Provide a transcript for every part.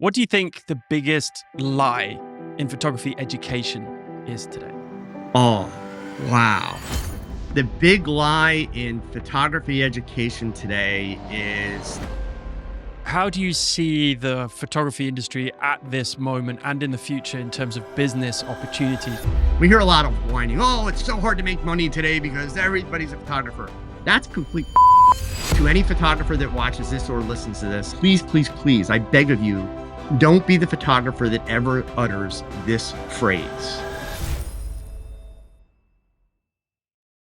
What do you think the biggest lie in photography education is today? Oh, wow. The big lie in photography education today is How do you see the photography industry at this moment and in the future in terms of business opportunity? we hear a lot of whining. Oh, it's so hard to make money today because everybody's a photographer. That's complete. To any photographer that watches this or listens to this, please, please, please, I beg of you, don't be the photographer that ever utters this phrase.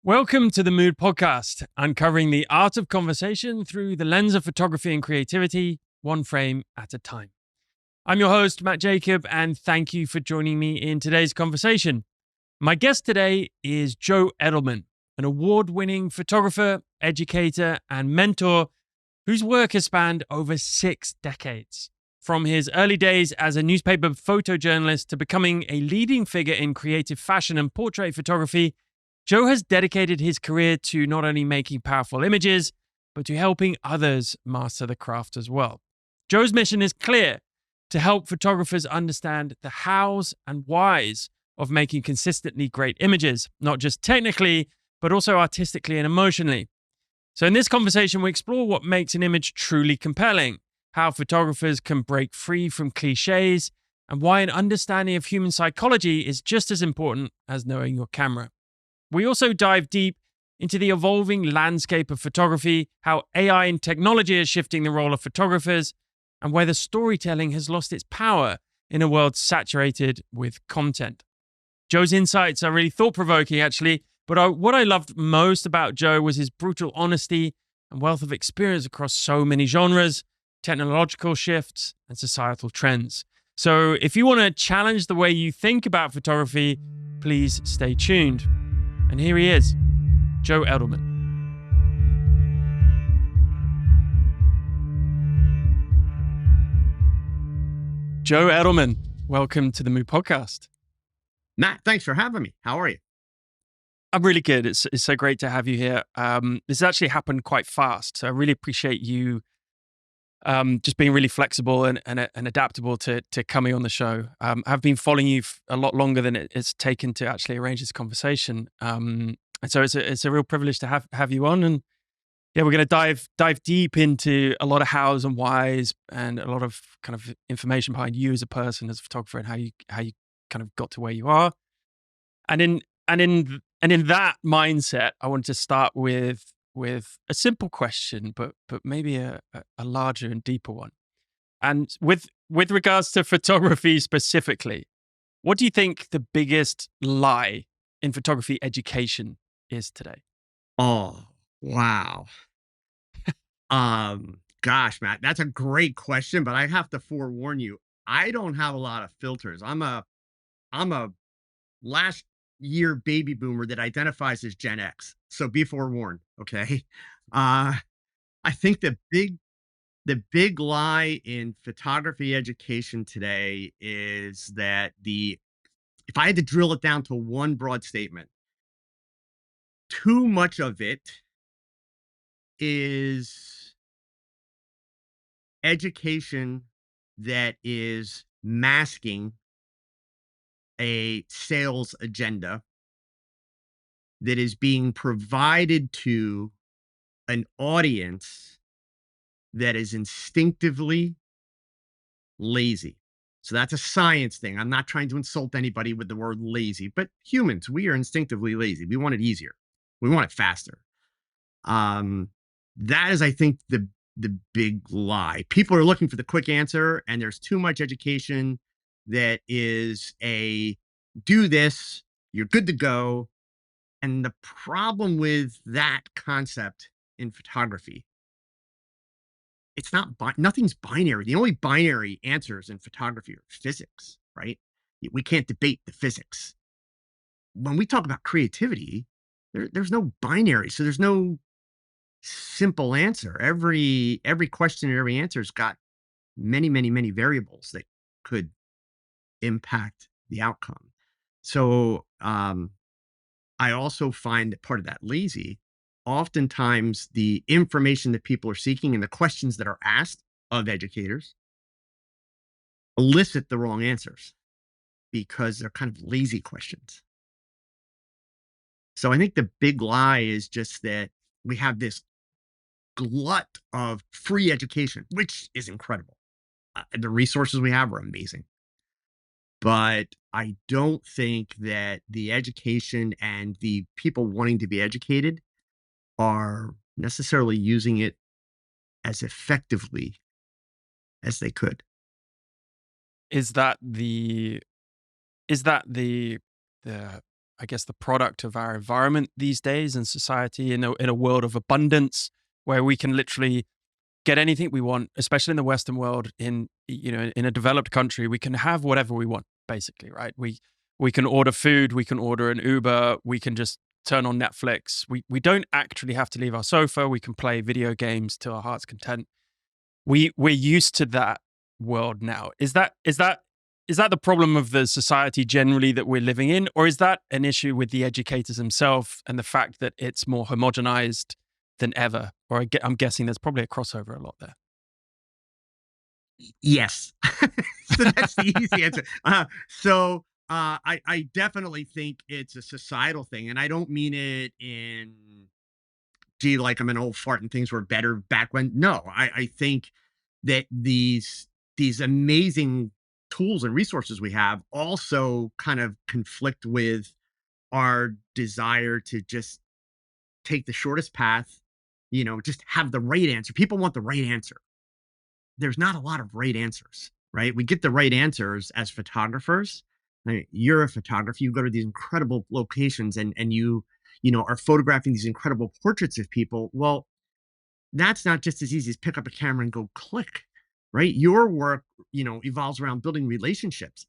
Welcome to the Mood Podcast, uncovering the art of conversation through the lens of photography and creativity, one frame at a time. I'm your host, Matt Jacob, and thank you for joining me in today's conversation. My guest today is Joe Edelman, an award-winning photographer, educator, and mentor whose work has spanned over 6 decades. From his early days as a newspaper photojournalist to becoming a leading figure in creative fashion and portrait photography, Joe has dedicated his career to not only making powerful images, but to helping others master the craft as well. Joe's mission is clear: to help photographers understand the hows and whys of making consistently great images, not just technically, but also artistically and emotionally. So in this conversation, we explore what makes an image truly compelling, how photographers can break free from clichés, and why an understanding of human psychology is just as important as knowing your camera. We also dive deep into the evolving landscape of photography, how AI and technology is shifting the role of photographers, and whether storytelling has lost its power in a world saturated with content. Joe's insights are really thought-provoking, actually, but what I loved most about Joe was his brutal honesty and wealth of experience across so many genres, technological shifts, and societal trends. So if you want to challenge the way you think about photography, please stay tuned. And here he is, Joe Edelman. Joe Edelman, welcome to the Mood Podcast. Matt, thanks for having me. How are you? I'm really good. It's so great to have you here. This actually happened quite fast, so I really appreciate you just being really flexible and adaptable to coming on the show. I've been following you a lot longer than it's taken to actually arrange this conversation, and so it's a real privilege to have you on. And yeah, we're going to dive deep into a lot of hows and whys, and a lot of kind of information behind you as a person, as a photographer, and how you kind of got to where you are. And in that mindset, I wanted to start with a simple question, but maybe a larger and deeper one. And with regards to photography specifically, what do you think the biggest lie in photography education is today? Oh, wow. Gosh, Matt, that's a great question, but I have to forewarn you, I don't have a lot of filters. I'm a last year baby boomer that identifies as Gen X. So be forewarned, okay? Uh I think the big lie in photography education today is that the if I had to drill it down to one broad statement, too much of it is education that is masking a sales agenda that is being provided to an audience that is instinctively lazy. So that's a science thing. I'm not trying to insult anybody with the word lazy, but humans, we are instinctively lazy. We want it easier. We want it faster. Um, that is, I think, the big lie. People are looking for the quick answer, and there's too much education that is a do this, you're good to go. And the problem with that concept in photography, it's not nothing's binary. The only binary answers in photography are physics, right? We can't debate the physics. When we talk about creativity, there's no binary. So there's no simple answer. Every question and every answer's got many, many, many variables that could impact the outcome. So I also find that part of that lazy, oftentimes the information that people are seeking and the questions that are asked of educators elicit the wrong answers because they're kind of lazy questions. So I think the big lie is just that we have this glut of free education, which is incredible. The resources we have are amazing. But I don't think that the education and the people wanting to be educated are necessarily using it as effectively as they could. Is that the is that the I guess the product of our environment these days and society in a world of abundance where we can literally get anything we want, especially in the Western world, in a developed country, we can have whatever we want, basically, right? We can order food, we can order an Uber, we can just turn on Netflix. We don't actually have to leave our sofa. We can play video games to our heart's content. We're used to that world now. Is that the problem of the society generally that we're living in, or is that an issue with the educators themselves and the fact that it's more homogenized than ever? Or I'm guessing there's probably a crossover a lot there. Yes. So that's the easy answer. I definitely think it's a societal thing. And I don't mean it in, gee, like I'm an old fart and things were better back when. No, I think that these amazing tools and resources we have also kind of conflict with our desire to just take the shortest path, just have the right answer. People want the right answer. There's not a lot of right answers, right? We get the right answers as photographers. I mean, you're a photographer. You go to these incredible locations and are photographing these incredible portraits of people. Well, that's not just as easy as pick up a camera and go click, right? Your work, evolves around building relationships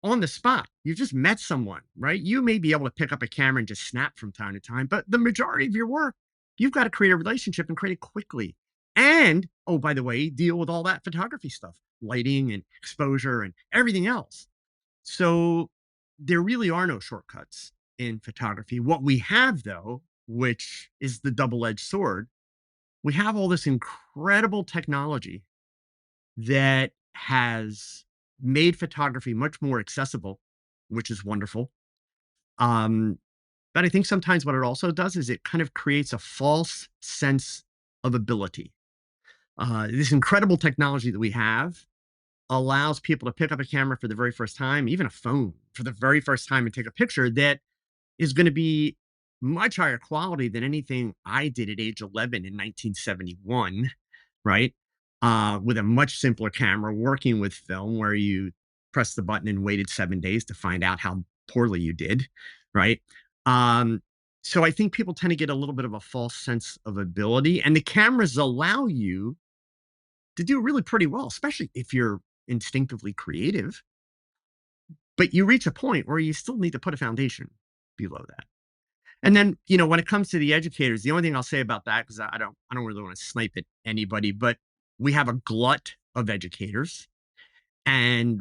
on the spot. You've just met someone, right? You may be able to pick up a camera and just snap from time to time, but the majority of your work, you've got to create a relationship and create it quickly. And, oh, by the way, deal with all that photography stuff, lighting and exposure and everything else. So there really are no shortcuts in photography. What we have, though, which is the double edged sword, we have all this incredible technology that has made photography much more accessible, which is wonderful. Um, but I think sometimes what it also does is it kind of creates a false sense of ability. This incredible technology that we have allows people to pick up a camera for the very first time, even a phone for the very first time, and take a picture that is going to be much higher quality than anything I did at age 11 in 1971, right? With a much simpler camera, working with film where you pressed the button and waited 7 days to find out how poorly you did, right? Um, so I think people tend to get a little bit of a false sense of ability, and the cameras allow you to do really pretty well, especially if you're instinctively creative. But you reach a point where you still need to put a foundation below that. And then, when it comes to the educators, the only thing I'll say about that, because I don't really want to snipe at anybody, but we have a glut of educators. And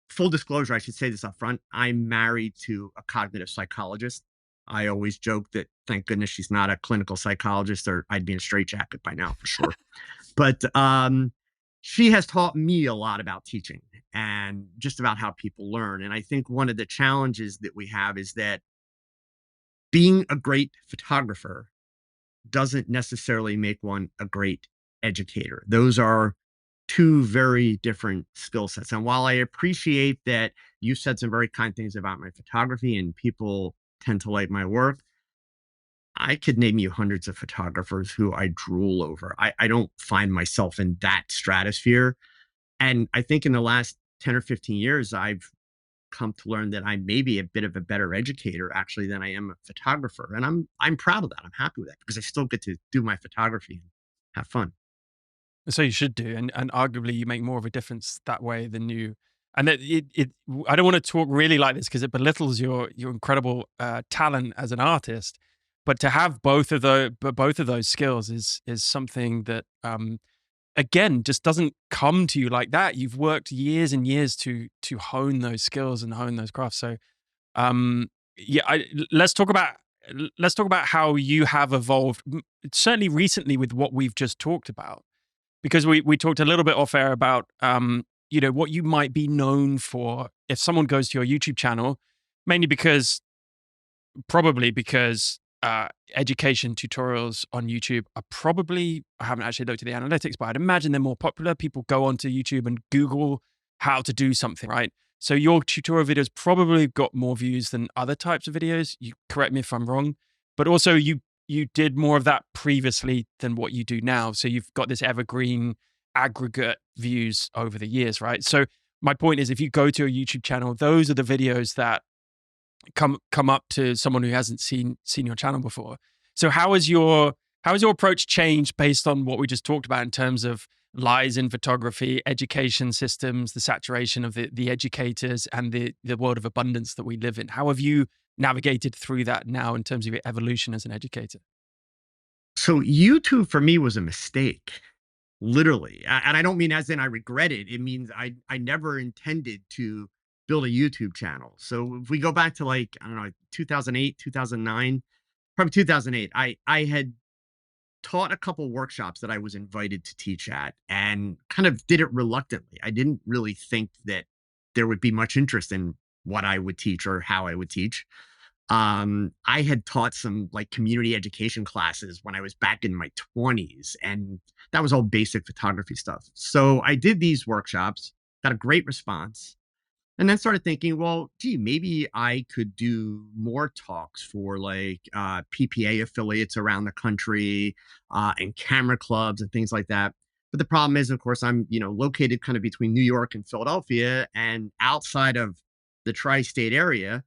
full disclosure, I should say this up front. I'm married to a cognitive psychologist. I always joke that thank goodness she's not a clinical psychologist, or I'd be in a straitjacket by now for sure. But she has taught me a lot about teaching and just about how people learn. And I think one of the challenges that we have is that being a great photographer doesn't necessarily make one a great educator. Those are two very different skill sets. And while I appreciate that you said some very kind things about my photography and people tend to like my work, I could name you hundreds of photographers who I drool over. I don't find myself in that stratosphere. And I think in the last 10 or 15 years, I've come to learn that I may be a bit of a better educator actually than I am a photographer. And I'm proud of that. I'm happy with that because I still get to do my photography and have fun. So you should do, and arguably you make more of a difference that way than you. And I don't want to talk really like this because it belittles your incredible talent as an artist. But to have both of those skills is something that again just doesn't come to you like that. You've worked years and years to hone those skills and hone those crafts. So yeah, let's talk about how you have evolved, certainly recently with what we've just talked about, because we talked a little bit off air about what you might be known for if someone goes to your YouTube channel, mainly probably because education tutorials on YouTube are probably, I haven't actually looked at the analytics, but I'd imagine they're more popular. People go onto YouTube and Google how to do something, right? So your tutorial videos probably got more views than other types of videos. You correct me if I'm wrong, but also you did more of that previously than what you do now. So you've got this evergreen aggregate views over the years, right? So my point is, if you go to a YouTube channel, those are the videos that come up to someone who hasn't seen your channel before. So how has your approach changed based on what we just talked about in terms of lies in photography, education systems, the saturation of the educators, and the world of abundance that we live in? How have you navigated through that now in terms of your evolution as an educator? So YouTube for me was a mistake, literally. And I don't mean as in I regret it. It means I never intended to build a YouTube channel. So if we go back to, like, I don't know, 2008, 2009, probably 2008, I had taught a couple workshops that I was invited to teach at, and kind of did it reluctantly. I didn't really think that there would be much interest in what I would teach or how I would teach. I had taught some, like, community education classes when I was back in my 20s, and that was all basic photography stuff. So I did these workshops, got a great response, and then started thinking, well, gee, maybe I could do more talks for, like, PPA affiliates around the country, and camera clubs and things like that. But the problem is, of course, I'm, located kind of between New York and Philadelphia, and outside of the tri-state area.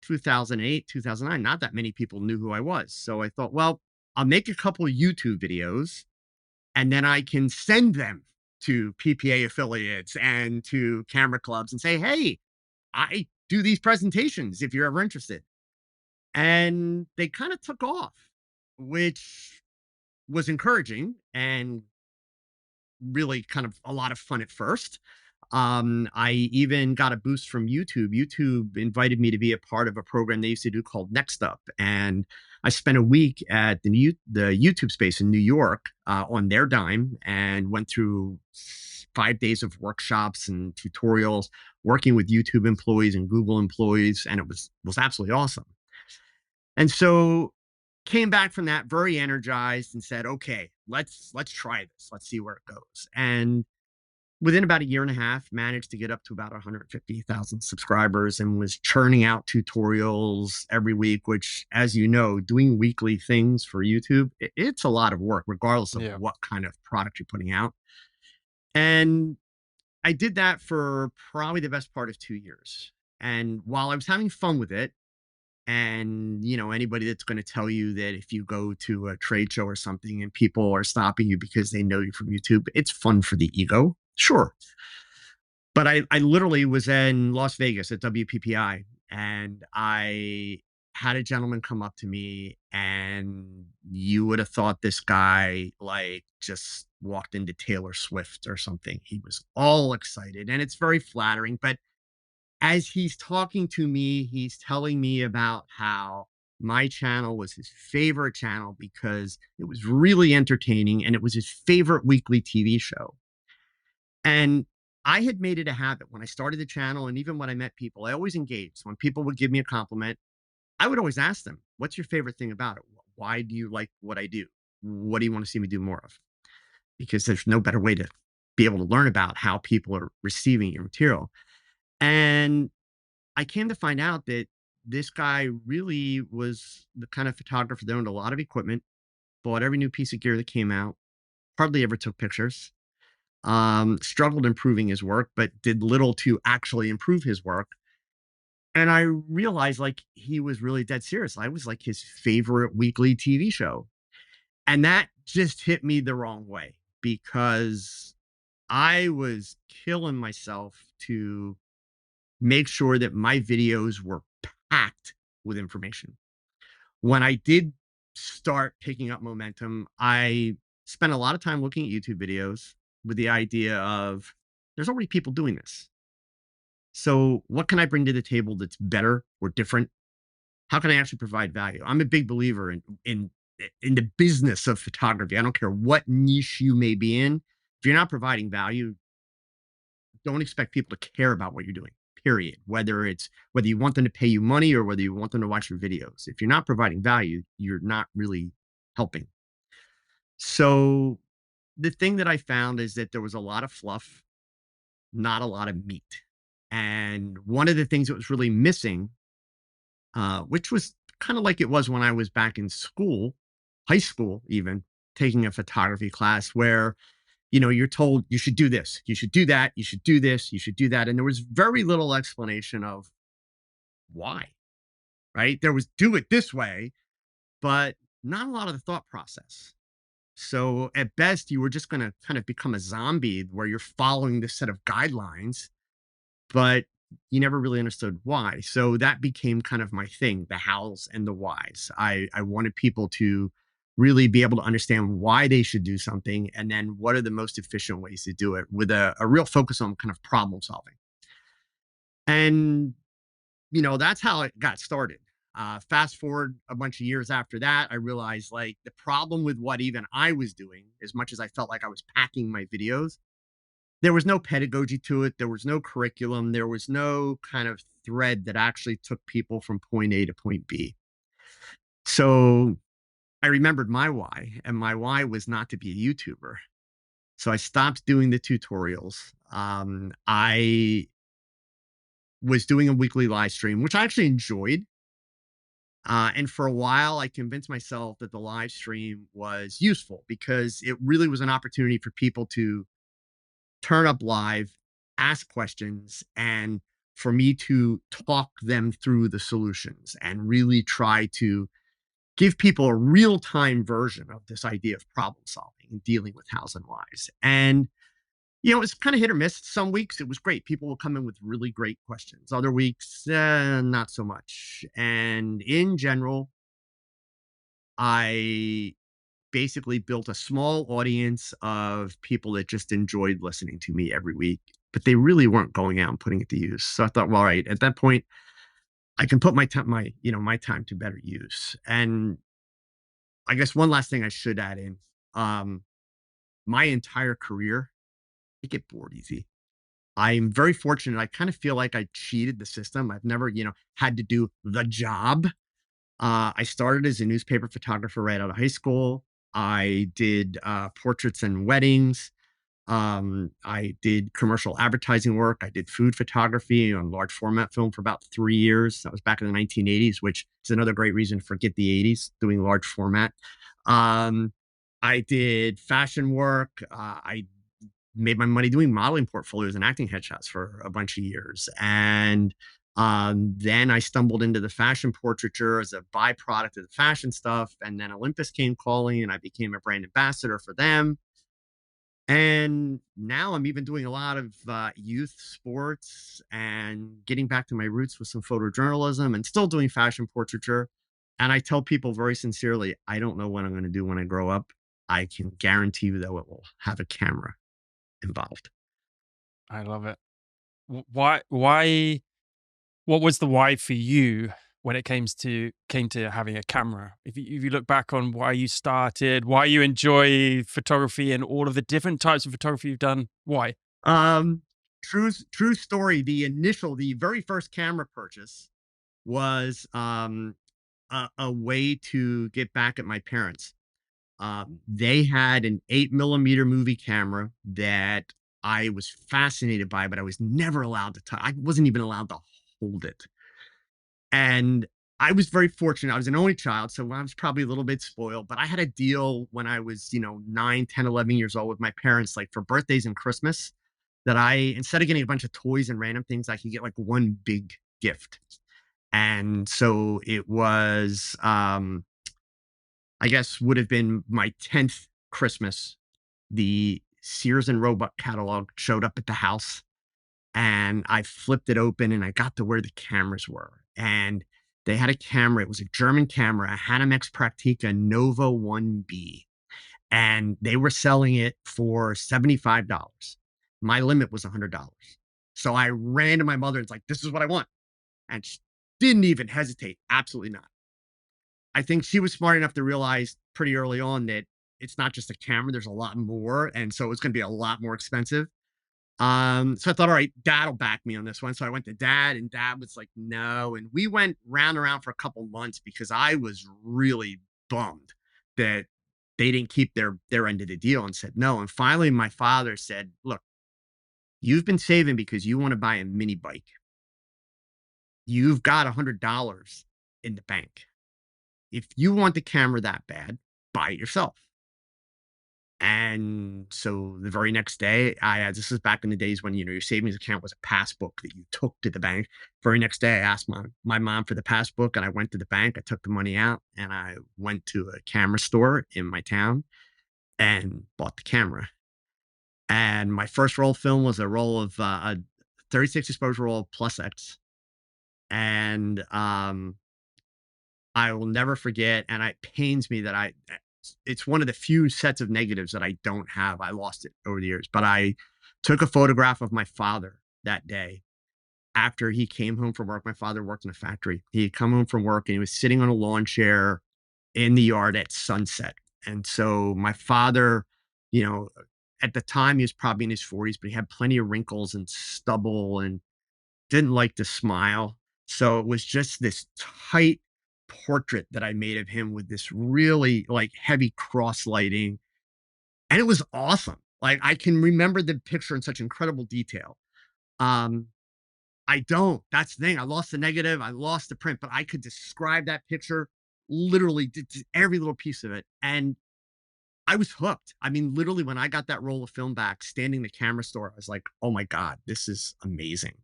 2008, 2009, not that many people knew who I was. So I thought, well, I'll make a couple YouTube videos, and then I can send them to PPA affiliates and to camera clubs and say, hey, I do these presentations if you're ever interested. And they kind of took off, which was encouraging and really kind of a lot of fun at first. I even got a boost from YouTube. YouTube invited me to be a part of a program they used to do called Next Up, and I spent a week at the YouTube space in New York, on their dime, and went through 5 days of workshops and tutorials, working with YouTube employees and Google employees, and it was absolutely awesome. And so came back from that very energized and said, okay, let's try this. Let's see where it goes. And within about a year and a half, managed to get up to about 150,000 subscribers, and was churning out tutorials every week, which, as you know, doing weekly things for YouTube, it's a lot of work, regardless of Yeah. what kind of product you're putting out. And I did that for probably the best part of 2 years. And while I was having fun with it, and, anybody that's going to tell you that if you go to a trade show or something and people are stopping you because they know you from YouTube, it's fun for the ego. Sure. But I literally was in Las Vegas at WPPI, and I had a gentleman come up to me, and you would have thought this guy, like, just walked into Taylor Swift or something. He was all excited, and it's very flattering. But as he's talking to me, he's telling me about how my channel was his favorite channel because it was really entertaining and it was his favorite weekly TV show. And I had made it a habit when I started the channel, and even when I met people, I always engaged. When people would give me a compliment, I would always ask them, what's your favorite thing about it? Why do you like what I do? What do you want to see me do more of? Because there's no better way to be able to learn about how people are receiving your material. And I came to find out that this guy really was the kind of photographer that owned a lot of equipment, bought every new piece of gear that came out, hardly ever took pictures, struggled improving his work, but did little to actually improve his work. And I realized, like, he was really dead serious. I was like his favorite weekly TV show. And that just hit me the wrong way, because I was killing myself to make sure that my videos were packed with information. When I did start picking up momentum, I spent a lot of time looking at YouTube videos with the idea of, there's already people doing this. So what can I bring to the table that's better or different? How can I actually provide value? I'm a big believer in the business of photography. I don't care what niche you may be in. If you're not providing value, don't expect people to care about what you're doing, period. Whether you want them to pay you money or whether you want them to watch your videos. If you're not providing value, you're not really helping. So the thing that I found is that there was a lot of fluff, not a lot of meat. And one of the things that was really missing, which was kind of like it was when I was back in school, high school, even taking a photography class where, you're told you should do this, you should do that, you should do this, you should do that. And there was very little explanation of why, right? There was do it this way, but not a lot of the thought process. So at best, you were just going to kind of become a zombie where you're following this set of guidelines, but you never really understood why. So that became kind of my thing, the hows and the whys. I wanted people to really be able to understand why they should do something and then what are the most efficient ways to do it with a real focus on kind of problem solving. And, that's how it got started. Fast forward a bunch of years after that, I realized like the problem with what even I was doing, as much as I felt like I was packing my videos, there was no pedagogy to it. There was no curriculum. There was no kind of thread that actually took people from point A to point B. So I remembered my why, and my why was not to be a YouTuber. So I stopped doing the tutorials. I was doing a weekly live stream, which I actually enjoyed. And for a while, I convinced myself that the live stream was useful because it really was an opportunity for people to turn up live, ask questions, and for me to talk them through the solutions and really try to give people a real time version of this idea of problem solving and dealing with hows and whys. And, it's kind of hit or miss. Some weeks it was great. People will come in with really great questions. Other weeks, not so much. And in general, I basically built a small audience of people that just enjoyed listening to me every week, but they really weren't going out and putting it to use. So I thought, well, all right, at that point, I can put my time to better use. And I guess one last thing I should add in, um, my entire career, I get bored easy. I'm very fortunate. I kind of feel like I cheated the system. I've never, had to do the job. I started as a newspaper photographer right out of high school. I did portraits and weddings. I did commercial advertising work. I did food photography on large format film for about 3 years. That was back in the 1980s, which is another great reason to forget the 80s, doing large format. Um, I did fashion work. I made my money doing modeling portfolios and acting headshots for a bunch of years. And then I stumbled into the fashion portraiture as a byproduct of the fashion stuff. And then Olympus came calling and I became a brand ambassador for them. And now I'm even doing a lot of youth sports and getting back to my roots with some photojournalism and still doing fashion portraiture. And I tell people very sincerely, I don't know what I'm going to do when I grow up. I can guarantee you, though, it will have a camera involved. I love it. Why what was the why for you when it came to having a camera? If you look back on why you started, why you enjoy photography and all of the different types of photography you've done, why? Um, true story. The very first camera purchase was a way to get back at my parents. They had an 8 millimeter movie camera that I was fascinated by, but I was never allowed to touch. I wasn't even allowed to hold it. And I was very fortunate. I was an only child, so I was probably a little bit spoiled, but I had a deal when I was, 9, 10, 11 years old with my parents, like for birthdays and Christmas, that instead of getting a bunch of toys and random things, I could get like one big gift. And so it was, I guess, would have been my 10th Christmas. The Sears and Roebuck catalog showed up at the house and I flipped it open and I got to where the cameras were. And they had a camera. It was a German camera, a Hanamex Praktica Nova 1B. And they were selling it for $75. My limit was $100. So I ran to my mother and was like, this is what I want. And she didn't even hesitate. Absolutely not. I think she was smart enough to realize pretty early on that it's not just a camera, there's a lot more. And so it's going to be a lot more expensive. So I thought, all right, dad'll back me on this one. So I went to dad, and dad was like, no. And we went round and around for a couple months because I was really bummed that they didn't keep their end of the deal and said no. And finally, my father said, look, you've been saving because you want to buy a mini bike. You've got $100 in the bank. If you want the camera that bad, buy it yourself. And so the very next day, this is back in the days when, your savings account was a passbook that you took to the bank. Very next day, I asked my mom for the passbook, and I went to the bank. I took the money out, and I went to a camera store in my town and bought the camera. And my first roll of film was a roll of a 36 exposure roll of Plus X. And I will never forget, and it pains me that it's one of the few sets of negatives that I don't have. I lost it over the years, but I took a photograph of my father that day after he came home from work. My father worked in a factory. He had come home from work, and he was sitting on a lawn chair in the yard at sunset. And so my father, you know, at the time, he was probably in his 40s, but he had plenty of wrinkles and stubble and didn't like to smile. So it was just this tight portrait that I made of him with this really like heavy cross lighting. And it was awesome. Like, I can remember the picture in such incredible detail. Um, I don't. That's the thing. I lost the negative. I lost the print, but I could describe that picture literally every little piece of it. And I was hooked. I mean, literally, when I got that roll of film back, standing in the camera store, I was like, oh my God, this is amazing.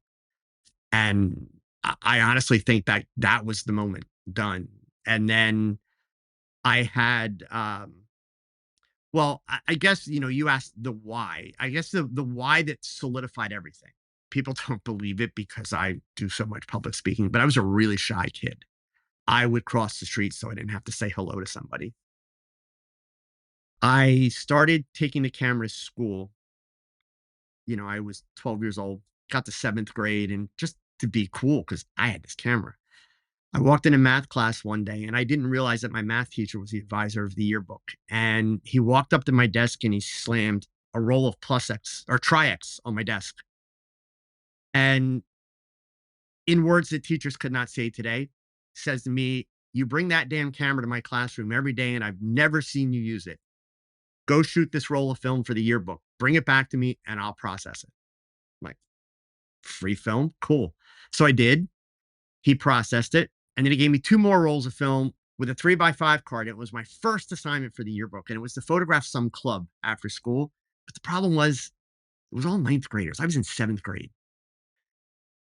And I honestly think that that was the moment done. And then I had, well, I guess, you asked the why. I guess the why that solidified everything. People don't believe it because I do so much public speaking, but I was a really shy kid. I would cross the street so I didn't have to say hello to somebody. I started taking the camera to school. I was 12 years old, got to seventh grade, and just to be cool because I had this camera. I walked in a math class one day, and I didn't realize that my math teacher was the advisor of the yearbook. And he walked up to my desk, and he slammed a roll of Plus X or Tri-X on my desk. And in words that teachers could not say today, says to me, you bring that damn camera to my classroom every day, and I've never seen you use it. Go shoot this roll of film for the yearbook. Bring it back to me, and I'll process it. I'm like, free film? Cool. So I did. He processed it. And then he gave me two more rolls of film with a 3x5 card. It was my first assignment for the yearbook. And it was to photograph some club after school. But the problem was, it was all ninth graders. I was in seventh grade.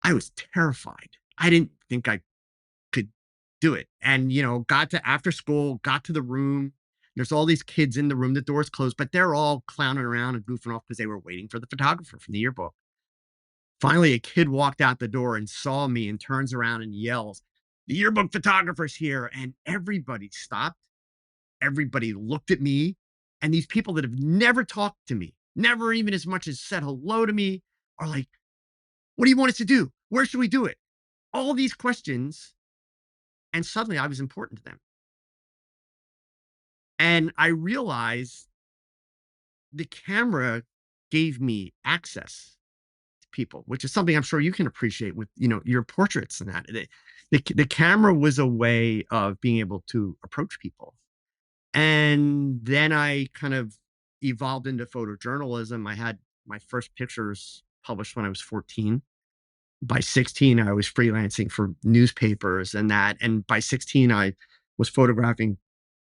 I was terrified. I didn't think I could do it. And, got to after school, got to the room. There's all these kids in the room. The door's closed, but they're all clowning around and goofing off because they were waiting for the photographer from the yearbook. Finally, a kid walked out the door and saw me and turns around and yells, the yearbook photographer's here. And everybody stopped. Everybody looked at me. And these people that have never talked to me, never even as much as said hello to me, are like, what do you want us to do? Where should we do it? All these questions. And suddenly I was important to them. And I realized the camera gave me access people, which is something I'm sure you can appreciate with, your portraits and that. The camera was a way of being able to approach people. And then I kind of evolved into photojournalism. I had my first pictures published when I was 14. By 16, I was freelancing for newspapers and that. And by 16, I was photographing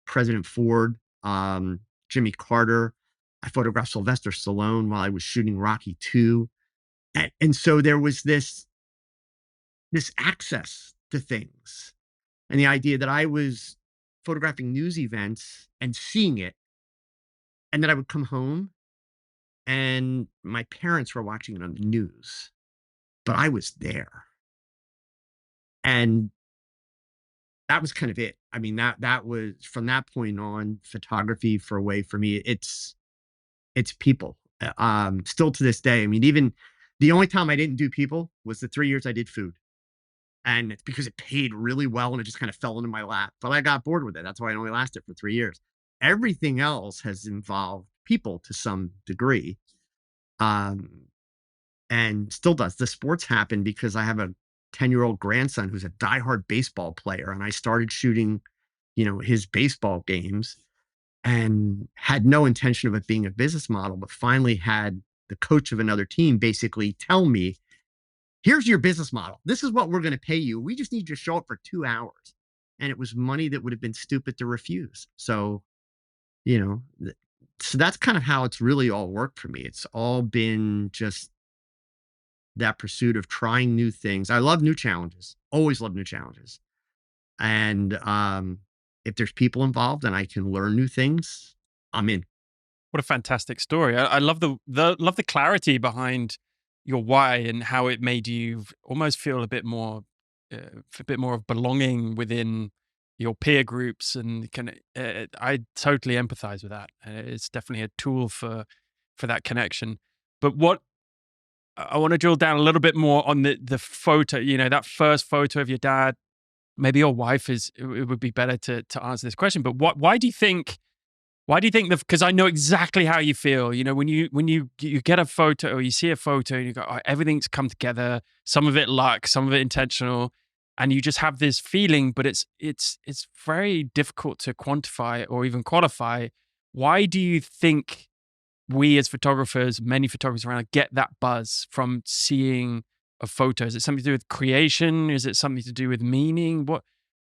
President Ford, Jimmy Carter. I photographed Sylvester Stallone while I was shooting Rocky 2. And so there was this access to things, and the idea that I was photographing news events and seeing it, and then I would come home and my parents were watching it on the news, but I was there. And that was kind of it. I mean, that was from that point on, photography for a way for me, it's people. Still to this day. I mean, even the only time I didn't do people was the 3 years I did food. And it's because it paid really well and it just kind of fell into my lap. But I got bored with it. That's why it only lasted for 3 years. Everything else has involved people to some degree. Um, and still does. The sports happen because I have a 10-year-old grandson who's a diehard baseball player, and I started shooting, his baseball games and had no intention of it being a business model, but finally had the coach of another team basically tell me, here's your business model. This is what we're going to pay you. We just need you to show up for 2 hours. And it was money that would have been stupid to refuse. So, you know, so that's kind of how it's really all worked for me. It's all been just that pursuit of trying new things. I love new challenges, always love new challenges. And if there's people involved and I can learn new things, I'm in. What a fantastic story. I love the clarity behind your why and how it made you almost feel a bit more of belonging within your peer groups, and I totally empathize with that. It's definitely a tool for that connection. But what I want to drill down a little bit more on the photo, that first photo of your dad. Maybe your wife it would be better to answer this question, but why do you think because I know exactly how you feel, when you get a photo or you see a photo and you go, oh, everything's come together, some of it luck, some of it intentional, and you just have this feeling, but it's very difficult to quantify or even qualify. Why do you think we as photographers, many photographers around, get that buzz from seeing a photo? Is it something to do with creation? Is it something to do with meaning?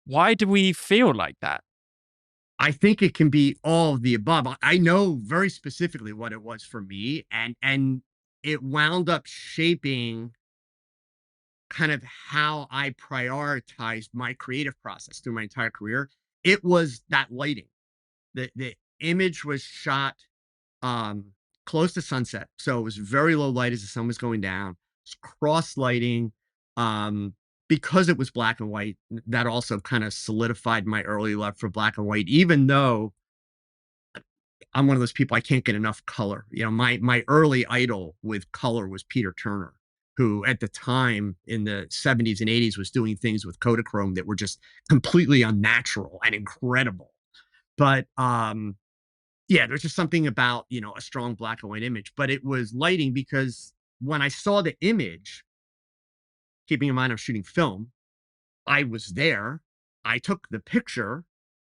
Why do we feel like that? I think it can be all of the above. I know very specifically what it was for me, and it wound up shaping kind of how I prioritized my creative process through my entire career. It was that lighting. The image was shot um close to sunset. So it was very low light as the sun was going down. It's cross lighting. Um because it was black and white, that also kind of solidified my early love for black and white, even though I'm one of those people I can't get enough color. My early idol with color was Peter Turner, who at the time in the 70s and 80s was doing things with Kodachrome that were just completely unnatural and incredible. But yeah, there's just something about, a strong black and white image, but it was lighting because when I saw the image, keeping in mind I'm shooting film, I was there. I took the picture.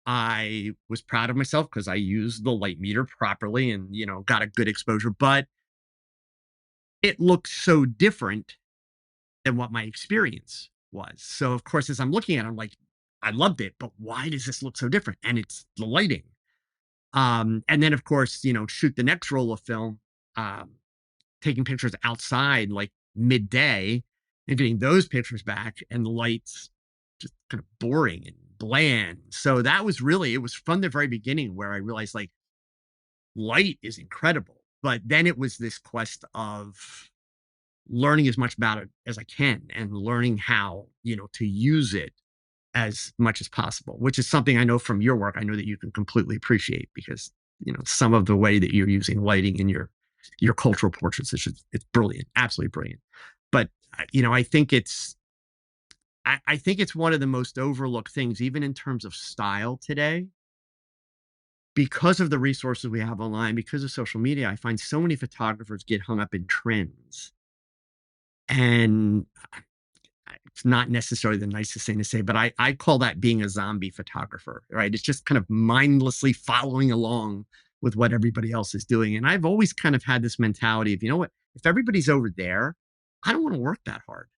I was proud of myself because I used the light meter properly and, got a good exposure, but it looked so different than what my experience was. So, of course, as I'm looking at it, I'm like, I loved it, but why does this look so different? And it's the lighting. And then, of course, shoot the next roll of film, um, taking pictures outside like midday and getting those pictures back, and the lights just kind of boring and bland. So that was really, it was from the very beginning where I realized like light is incredible. But then it was this quest of learning as much about it as I can and learning how, to use it as much as possible, which is something I know from your work. I know that you can completely appreciate because, some of the way that you're using lighting in your cultural portraits is just, it's brilliant, absolutely brilliant. But I think I think it's one of the most overlooked things, even in terms of style today, because of the resources we have online, because of social media. I find so many photographers get hung up in trends, and it's not necessarily the nicest thing to say, but I call that being a zombie photographer, right? It's just kind of mindlessly following along with what everybody else is doing. And I've always kind of had this mentality of, you know what, if everybody's over there, I don't want to work that hard.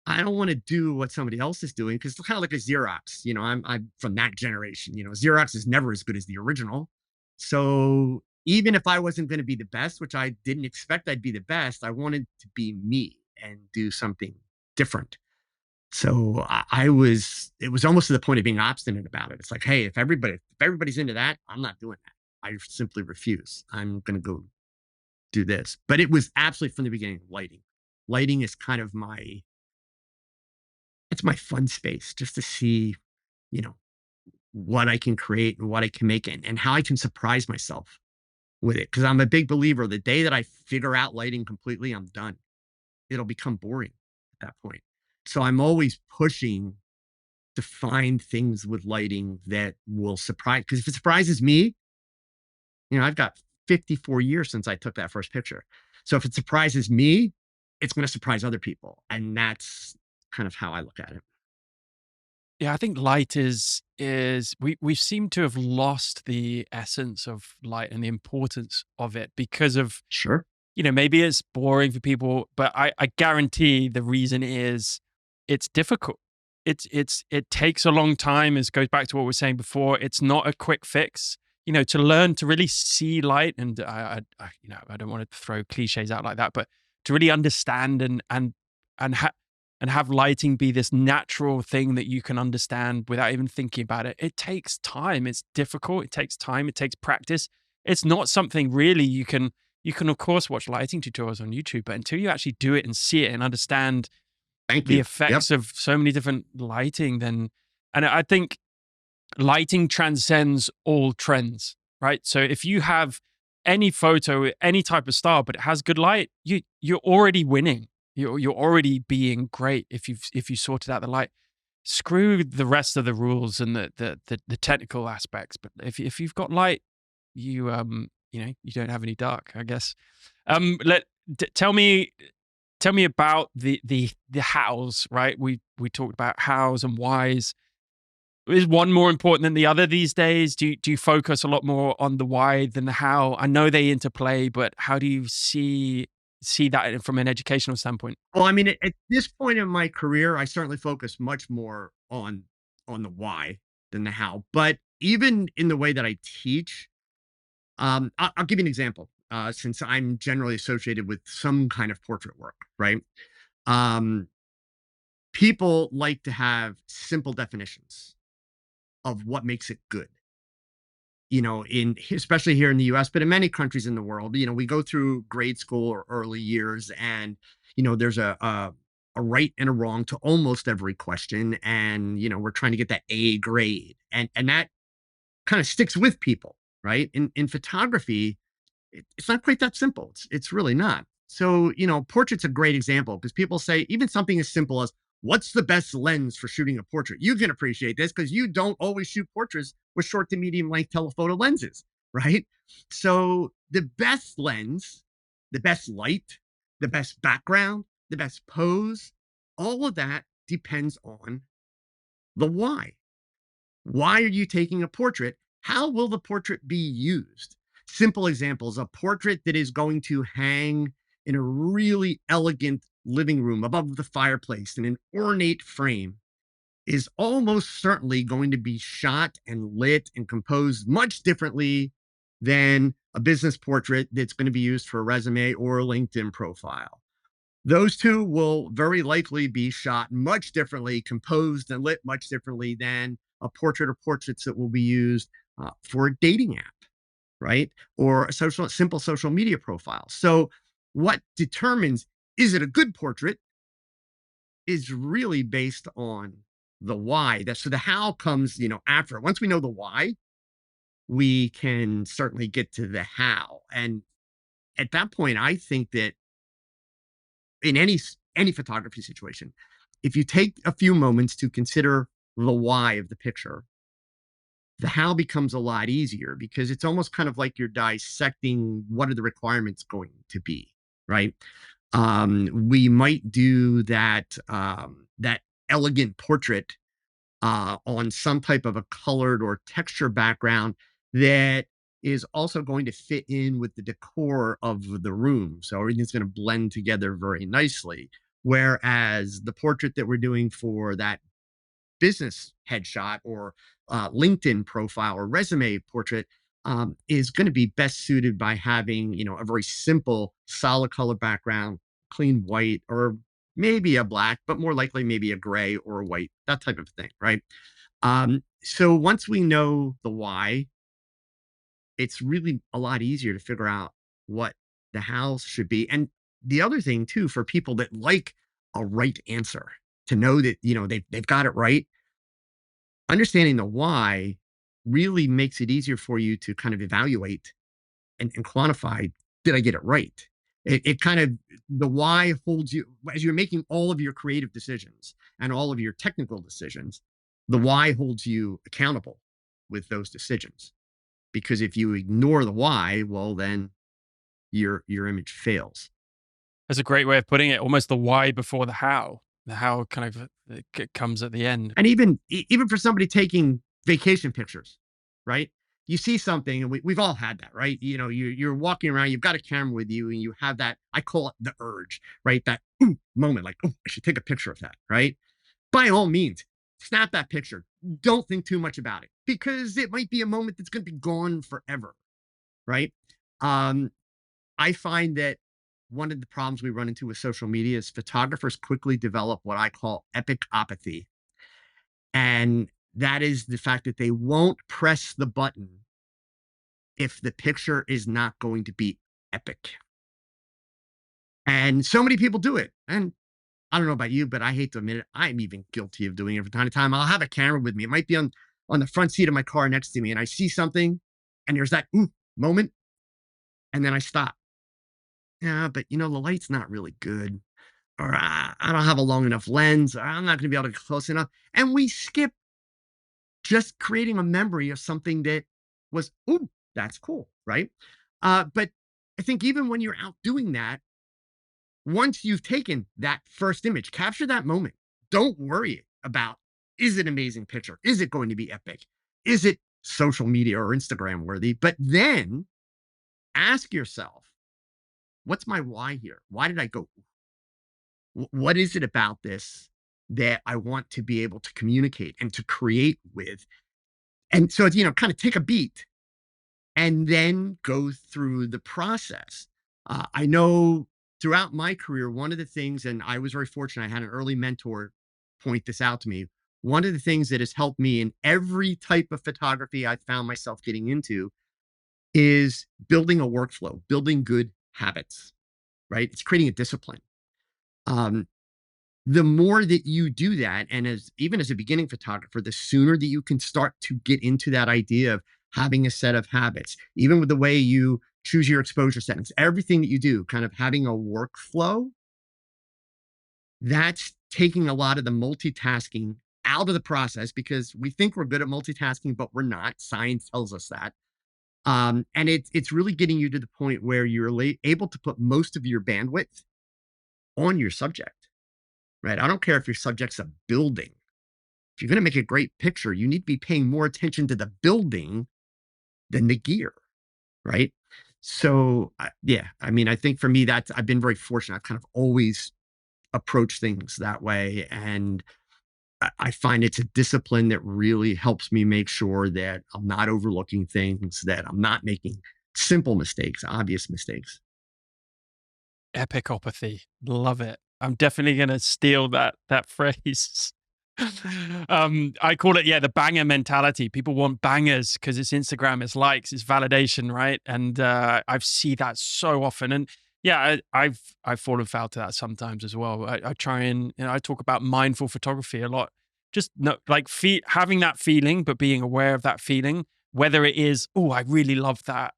I don't want to do what somebody else is doing because it's kind of like a Xerox. I'm from that generation. Xerox is never as good as the original. So even if I wasn't going to be the best, which I didn't expect I'd be the best, I wanted to be me and do something different. So it was almost to the point of being obstinate about it. It's like, hey, if everybody's into that, I'm not doing that. I simply refuse. I'm going to go do this. But it was absolutely from the beginning lighting. Lighting is kind of it's my fun space just to see, you know, what I can create and what I can make and how I can surprise myself with it. Cause I'm a big believer the day that I figure out lighting completely, I'm done. It'll become boring at that point. So I'm always pushing to find things with lighting that will surprise. Because if it surprises me, I've got 54 years since I took that first picture. So if it surprises me, it's going to surprise other people. And that's kind of how I look at it. Yeah, I think light is we seem to have lost the essence of light and the importance of it because of, Sure. maybe it's boring for people, but I guarantee the reason is it's difficult. It takes a long time. It goes back to what we were saying before. It's not a quick fix. To learn to really see light, and I don't want to throw cliches out like that, but to really understand and ha- and have lighting be this natural thing that you can understand without even thinking about it. It takes time. It's difficult. It takes time. It takes practice. It's not something really you can of course watch lighting tutorials on YouTube, but until you actually do it and see it and understand Thank the you. Yep. effects of so many different lighting, then and I think lighting transcends all trends, right? So if you have any photo, any type of style, but it has good light, you're already winning. You're already being great if you sorted out the light. Screw the rest of the rules and the technical aspects, but if you've got light, you don't have any dark, I guess. Let tell me about the hows, right? We talked about hows and whys. Is one more important than the other these days? Do you focus a lot more on the why than the how? I know they interplay, but how do you see that from an educational standpoint? Well, I mean, at this point in my career, I certainly focus much more on the why than the how. But even in the way that I teach, I'll give you an example. Since I'm generally associated with some kind of portrait work, right? Um, People like to have simple definitions of what makes it good. In especially here in the US, but in many countries in the world, we go through grade school or early years, and there's a right and a wrong to almost every question, and we're trying to get that A grade, and that kind of sticks with people, right? In photography, it's not quite that simple. It's really not. So, portrait's a great example because people say even something as simple as what's the best lens for shooting a portrait? You can appreciate this because you don't always shoot portraits with short to medium length telephoto lenses, right? So, the best lens, the best light, the best background, the best pose, all of that depends on the why. Why are you taking a portrait? How will the portrait be used? Simple examples: a portrait that is going to hang in a really elegant living room above the fireplace in an ornate frame is almost certainly going to be shot and lit and composed much differently than a business portrait that's going to be used for a resume or a LinkedIn profile. Those two will very likely be shot much differently, composed and lit much differently than a portrait or portraits that will be used for a dating app, right? Or a simple social media profile. So, what determines is it a good portrait is really based on the why. So the how comes, after. Once we know the why, we can certainly get to the how. And at that point, I think that in any photography situation, if you take a few moments to consider the why of the picture, the how becomes a lot easier because it's almost kind of like you're dissecting what are the requirements going to be, right? We might do that elegant portrait on some type of a colored or texture background that is also going to fit in with the decor of the room. So everything's going to blend together very nicely. Whereas the portrait that we're doing for that business headshot or LinkedIn profile or resume portrait is going to be best suited by having, a very simple, solid color background, clean white, or maybe a black, but more likely maybe a gray or a white, that type of thing, right? So once we know the why, it's really a lot easier to figure out what the how should be. And the other thing too, for people that like a right answer, to know that they've got it right, understanding the why really makes it easier for you to kind of evaluate and quantify, did I get it right? It kind of, the why holds you as you're making all of your creative decisions and all of your technical decisions. The why holds you accountable with those decisions, because if you ignore the why, well, then your image fails. That's a great way of putting it. Almost the why before the how. The how kind of comes at the end. And even for somebody taking vacation pictures, right? You see something, and we've all had that, right? You know, you're walking around, you've got a camera with you, and you have that, I call it the urge, right? That moment, like, oh, I should take a picture of that, right? By all means, snap that picture. Don't think too much about it, because it might be a moment that's going to be gone forever, right? Um, I find that one of the problems we run into with social media is photographers quickly develop what I call epic apathy. And that is the fact that they won't press the button if the picture is not going to be epic. And so many people do it. And I don't know about you, but I hate to admit it, I'm even guilty of doing it from time to time. I'll have a camera with me. It might be on the front seat of my car next to me, and I see something, and there's that moment, and then I stop. Yeah, but the light's not really good, or I don't have a long enough lens, or I'm not going to be able to get close enough. And we skip just creating a memory of something that was, ooh, that's cool, right? But I think even when you're out doing that, once you've taken that first image, capture that moment. Don't worry about, is it an amazing picture? Is it going to be epic? Is it social media or Instagram worthy? But then ask yourself, what's my why here? Why did I go? What is it about this that I want to be able to communicate and to create with? And so, kind of take a beat and then go through the process. I know throughout my career, one of the things, and I was very fortunate, I had an early mentor point this out to me. One of the things that has helped me in every type of photography I found myself getting into is building a workflow, building good habits, right? It's creating a discipline. Um, the more that you do that, and even as a beginning photographer, the sooner that you can start to get into that idea of having a set of habits, even with the way you choose your exposure settings, everything that you do, kind of having a workflow, that's taking a lot of the multitasking out of the process, because we think we're good at multitasking, but we're not. Science tells us that. And it's really getting you to the point where you're able to put most of your bandwidth on your subject, right? I don't care if your subject's a building. If you're going to make a great picture, you need to be paying more attention to the building than the gear, right? So, yeah, I mean, I think for me, I've been very fortunate. I've kind of always approached things that way. And I find it's a discipline that really helps me make sure that I'm not overlooking things, that I'm not making simple mistakes, obvious mistakes. Epicopathy. Love it. I'm definitely going to steal that phrase. I call it, the banger mentality. People want bangers because it's Instagram, it's likes, it's validation, right? And I see that so often. And yeah, I've fallen foul to that sometimes as well. I try and I talk about mindful photography a lot. Just no, like having that feeling, but being aware of that feeling, whether it is, oh, I really love that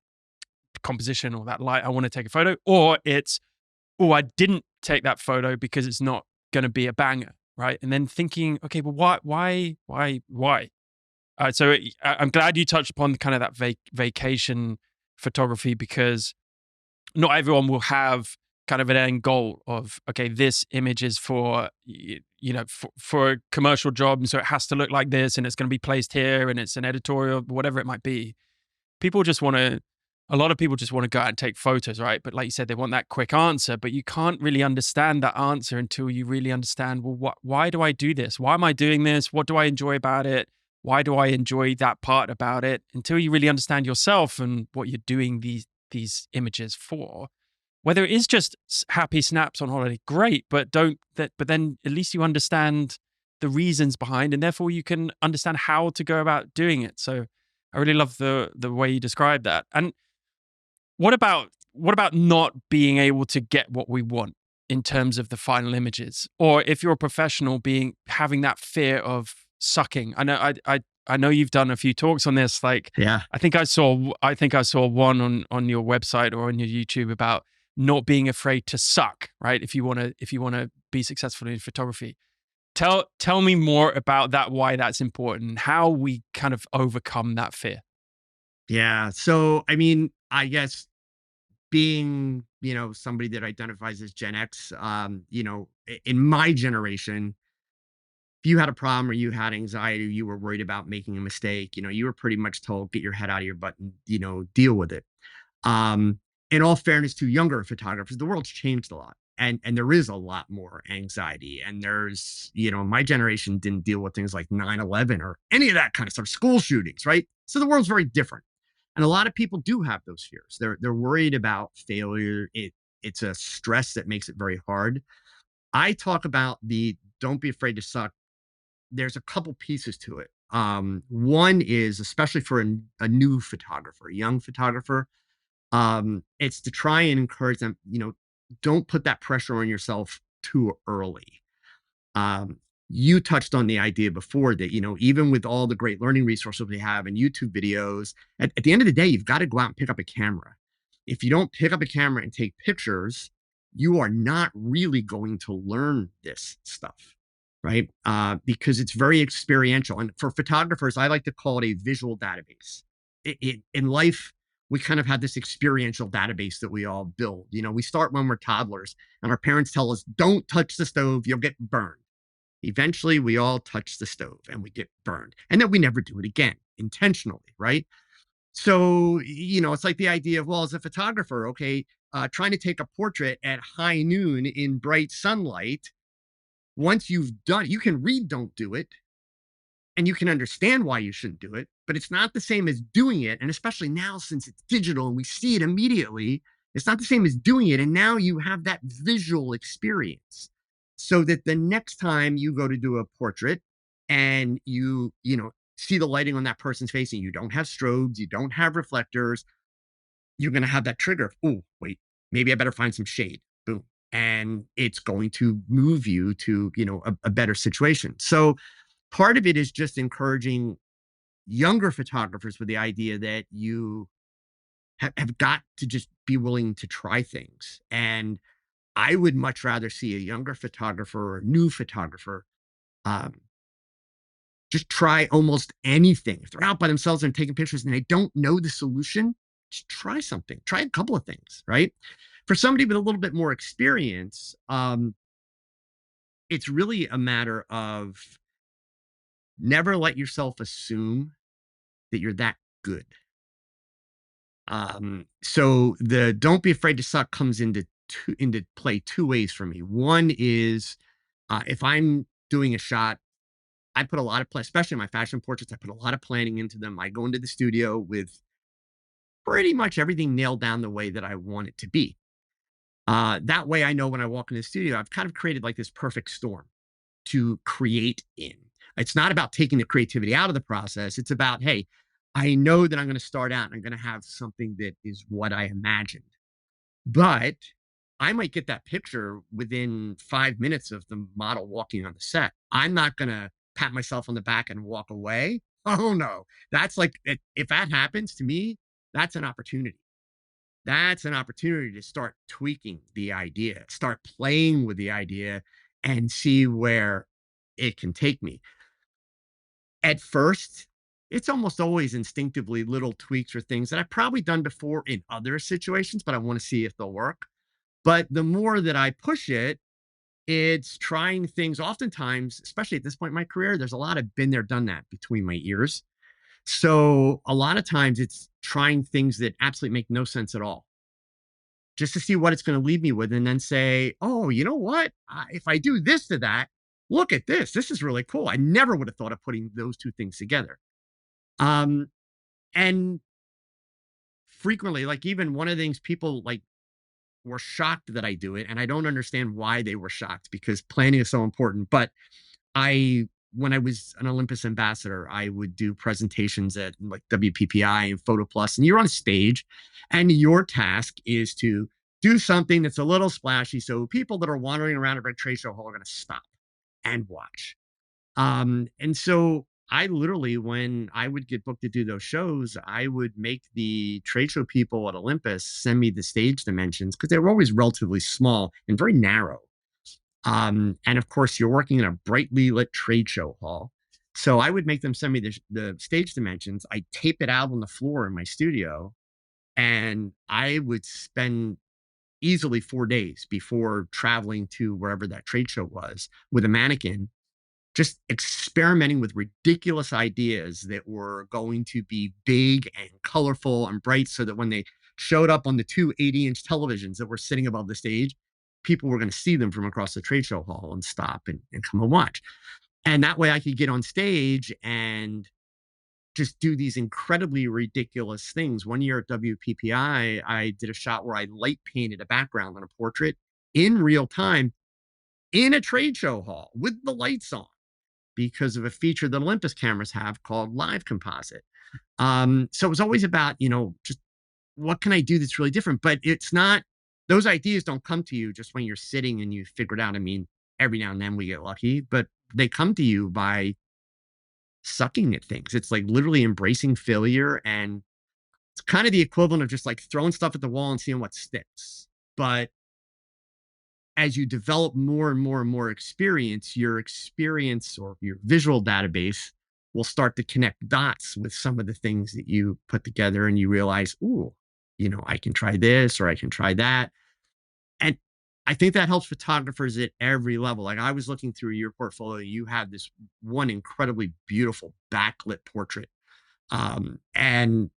composition or that light, I want to take a photo, or it's, oh, I didn't take that photo because it's not going to be a banger, right? And then thinking, okay, well, why? I'm glad you touched upon kind of that vacation photography, because not everyone will have kind of an end goal of, okay, this image is for, for a commercial job. And so it has to look like this, and it's going to be placed here, and it's an editorial, whatever it might be. People just want to, a lot of people just want to go out and take photos, right? But like you said, they want that quick answer, but you can't really understand that answer until you really understand, well, why do I do this? Why am I doing this? What do I enjoy about it? Why do I enjoy that part about it? Until you really understand yourself and what you're doing these images for. Whether it is just happy snaps on holiday, great, but but then at least you understand the reasons behind, and therefore you can understand how to go about doing it. So I really love the way you describe that. And what about not being able to get what we want in terms of the final images? Or if you're a professional, having that fear of sucking. I know you've done a few talks on this. Like, Yeah. I think I saw one on your website or on your YouTube about not being afraid to suck, right? If you want to be successful in photography. Tell me more about that, why that's important, and how we kind of overcome that fear. Yeah. So, I mean, I guess being, somebody that identifies as Gen X, in my generation, if you had a problem or you had anxiety, you were worried about making a mistake, you were pretty much told, get your head out of your butt and, deal with it. Um, in all fairness to younger photographers, the world's changed a lot. And there is a lot more anxiety. And there's, my generation didn't deal with things like 9/11 or any of that kind of stuff, school shootings, right? So the world's very different. And a lot of people do have those fears. They're worried about failure. It's a stress that makes it very hard. I talk about the don't be afraid to suck. There's a couple pieces to it. One is especially for a new photographer, a young photographer, it's to try and encourage them, don't put that pressure on yourself too early. Um, you touched on the idea before that, even with all the great learning resources we have and YouTube videos, at the end of the day, you've got to go out and pick up a camera. If you don't pick up a camera and take pictures, you are not really going to learn this stuff, right? Because it's very experiential. And for photographers, I like to call it a visual database. In life, we kind of have this experiential database that we all build. We start when we're toddlers and our parents tell us, don't touch the stove, you'll get burned. Eventually, we all touch the stove and we get burned. And then we never do it again intentionally, right? So, it's like the idea of, well, as a photographer, okay, trying to take a portrait at high noon in bright sunlight, once you've done, you can read, don't do it, and you can understand why you shouldn't do it, but it's not the same as doing it. And especially now, since it's digital and we see it immediately, it's not the same as doing it. And now you have that visual experience so that the next time you go to do a portrait and see the lighting on that person's face and you don't have strobes, you don't have reflectors, you're going to have that trigger. Oh, wait, maybe I better find some shade. Boom. And it's going to move you to, a better situation. So part of it is just encouraging younger photographers with the idea that you have got to just be willing to try things. And I would much rather see a younger photographer or a new photographer um, just try almost anything. If they're out by themselves and taking pictures and they don't know the solution, just try something. Try a couple of things, right? For somebody with a little bit more experience, it's really a matter of never let yourself assume that you're that good. So the don't be afraid to suck comes into play two ways for me. One is if I'm doing a shot, I put a lot of especially in my fashion portraits, I put a lot of planning into them. I go into the studio with pretty much everything nailed down the way that I want it to be. That way I know when I walk in the studio, I've kind of created like this perfect storm to create in. It's not about taking the creativity out of the process. It's about, hey, I know that I'm going to start out and I'm going to have something that is what I imagined. But I might get that picture within 5 minutes of the model walking on the set. I'm not going to pat myself on the back and walk away. Oh, no. That's like, if that happens to me, that's an opportunity. That's an opportunity to start tweaking the idea, start playing with the idea and see where it can take me. At first, it's almost always instinctively little tweaks or things that I've probably done before in other situations, but I want to see if they'll work. But the more that I push it, it's trying things oftentimes, especially at this point in my career, there's a lot of been there, done that between my ears. So a lot of times it's trying things that absolutely make no sense at all just to see what it's going to leave me with and then say, oh, you know what? If I do this to that, look at this. This is really cool. I never would have thought of putting those two things together. Um, and frequently, like even one of the things people like were shocked that I do it, and I don't understand why they were shocked because planning is so important. But when I was an Olympus ambassador, I would do presentations at like WPPI and Photo Plus, and you're on stage, and your task is to do something that's a little splashy, so people that are wandering around a big trade show hall are going to stop and watch. And so I literally, when I would get booked to do those shows, I would make the trade show people at Olympus send me the stage dimensions because they were always relatively small and very narrow. And of course, you're working in a brightly lit trade show hall. So I would make them send me the stage dimensions. I tape it out on the floor in my studio. And I would spend easily 4 days before traveling to wherever that trade show was with a mannequin, just experimenting with ridiculous ideas that were going to be big and colorful and bright so that when they showed up on the two 80-inch televisions that were sitting above the stage, people were going to see them from across the trade show hall and stop and come and watch. And that way I could get on stage and just do these incredibly ridiculous things. One year at WPPI, I did a shot where I light painted a background on a portrait in real time in a trade show hall with the lights on because of a feature that Olympus cameras have called live composite. So it was always about, just what can I do that's really different? But it's not, those ideas don't come to you just when you're sitting and you figure it out. I mean, every now and then we get lucky, but they come to you by sucking at things. It's like literally embracing failure. And it's kind of the equivalent of just like throwing stuff at the wall and seeing what sticks. But as you develop more and more and more experience, your experience or your visual database will start to connect dots with some of the things that you put together and you realize, ooh, I can try this or I can try that. And I think that helps photographers at every level. Like I was looking through your portfolio, you had this one incredibly beautiful backlit portrait. And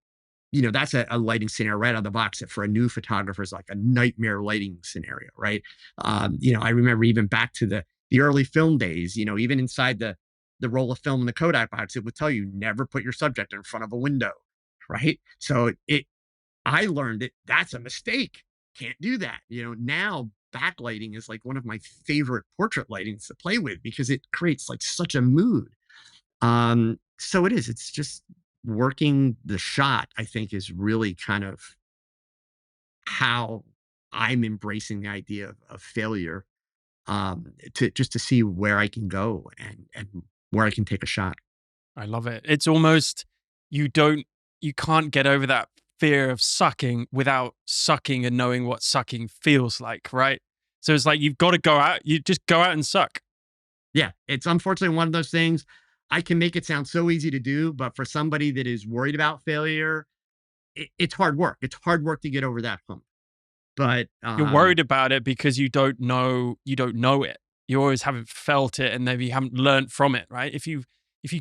that's a lighting scenario right out of the box that for a new photographer is like a nightmare lighting scenario, right? I remember even back to the early film days, even inside the roll of film in the Kodak box, it would tell you never put your subject in front of a window, right? So I learned that that's a mistake. Can't do that. Now backlighting is like one of my favorite portrait lightings to play with because it creates like such a mood. So it is. It's just working the shot, I think, is really kind of how I'm embracing the idea of failure, to see where I can go and where I can take a shot. I love it. It's almost you don't you can't get over that fear of sucking without sucking and knowing what sucking feels like, right? So it's like you've got to go out, you just go out and suck. Yeah, it's unfortunately one of those things. I can make it sound so easy to do, but for somebody that is worried about failure, it's hard work. It's hard work to get over that hump. But You're worried about it because you don't know it. You always haven't felt it and maybe you haven't learned from it, right? If you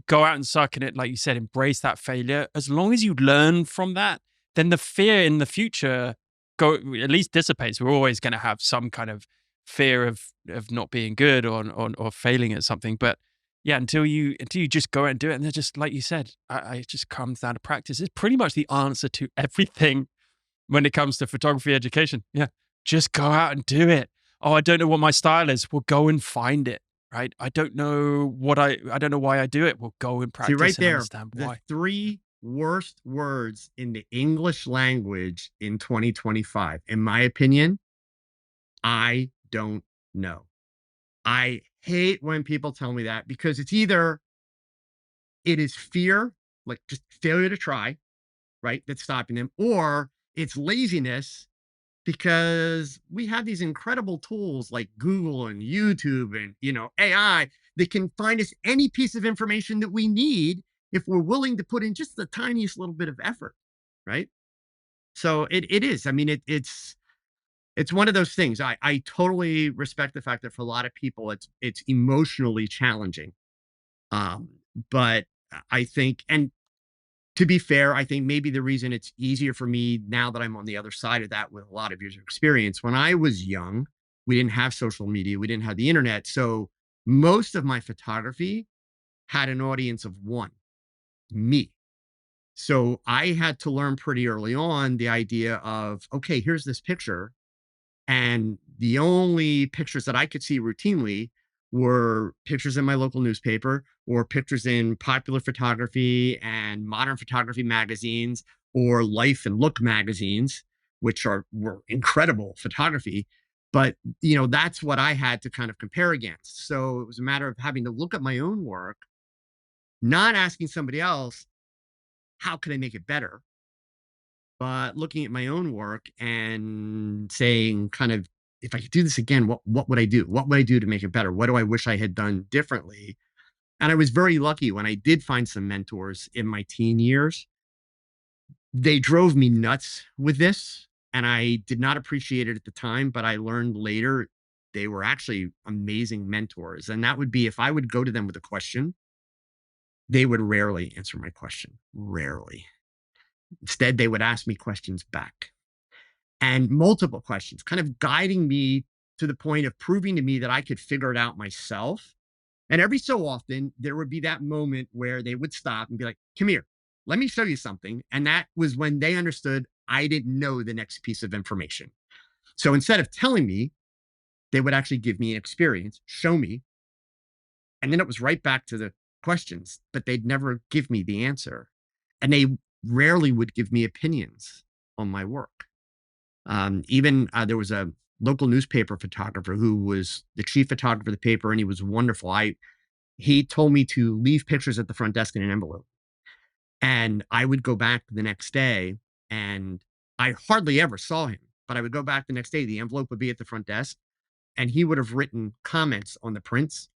go out and suck in it, like you said, embrace that failure, as long as you learn from that, then the fear in the future go at least dissipates. We're always going to have some kind of fear of not being good or failing at something. But yeah, until you just go out and do it, and then just like you said, it just comes down to practice. It's pretty much the answer to everything when it comes to photography education. Yeah. Just go out and do it. Oh, I don't know what my style is. Well, go and find it. Right. I don't know why I do it. Well, go and see practice right and there, understand the why. three worst words in the English language in 2025, in my opinion, I don't know. I hate when people tell me that because it's either it is fear, like just failure to try, right? That's stopping them, or it's laziness because we have these incredible tools like Google and YouTube and AI that can find us any piece of information that we need if we're willing to put in just the tiniest little bit of effort, right? So it is. I mean, it's one of those things. I totally respect the fact that for a lot of people it's emotionally challenging. Um, but I think, and to be fair, I think maybe the reason it's easier for me now that I'm on the other side of that with a lot of years of experience. When I was young, we didn't have social media, we didn't have the internet. So most of my photography had an audience of one, me. So I had to learn pretty early on the idea of, okay, here's this picture. And the only pictures that I could see routinely were pictures in my local newspaper or pictures in popular photography and modern photography magazines or Life and Look magazines, which were incredible photography. But that's what I had to kind of compare against. So it was a matter of having to look at my own work, not asking somebody else, how can I make it better? But looking at my own work and saying kind of, if I could do this again, what would I do? What would I do to make it better? What do I wish I had done differently? And I was very lucky when I did find some mentors in my teen years They drove me nuts with this, and I did not appreciate it at the time, but I learned later they were actually amazing mentors. And that would be if I would go to them with a question, they would rarely answer my question. Rarely. Instead, they would ask me questions back and multiple questions, kind of guiding me to the point of proving to me that I could figure it out myself. And every so often, there would be that moment where they would stop and be like, come here, let me show you something. And that was when they understood I didn't know the next piece of information. So instead of telling me, they would actually give me an experience, show me, and then it was right back to the questions, but they'd never give me the answer. And they rarely would give me opinions on my work. Even there was a local newspaper photographer who was the chief photographer of the paper, and he was wonderful. He told me to leave pictures at the front desk in an envelope, and I would go back the next day, and I hardly ever saw him, but I would go back the next day. The envelope would be at the front desk, and he would have written comments on the prints,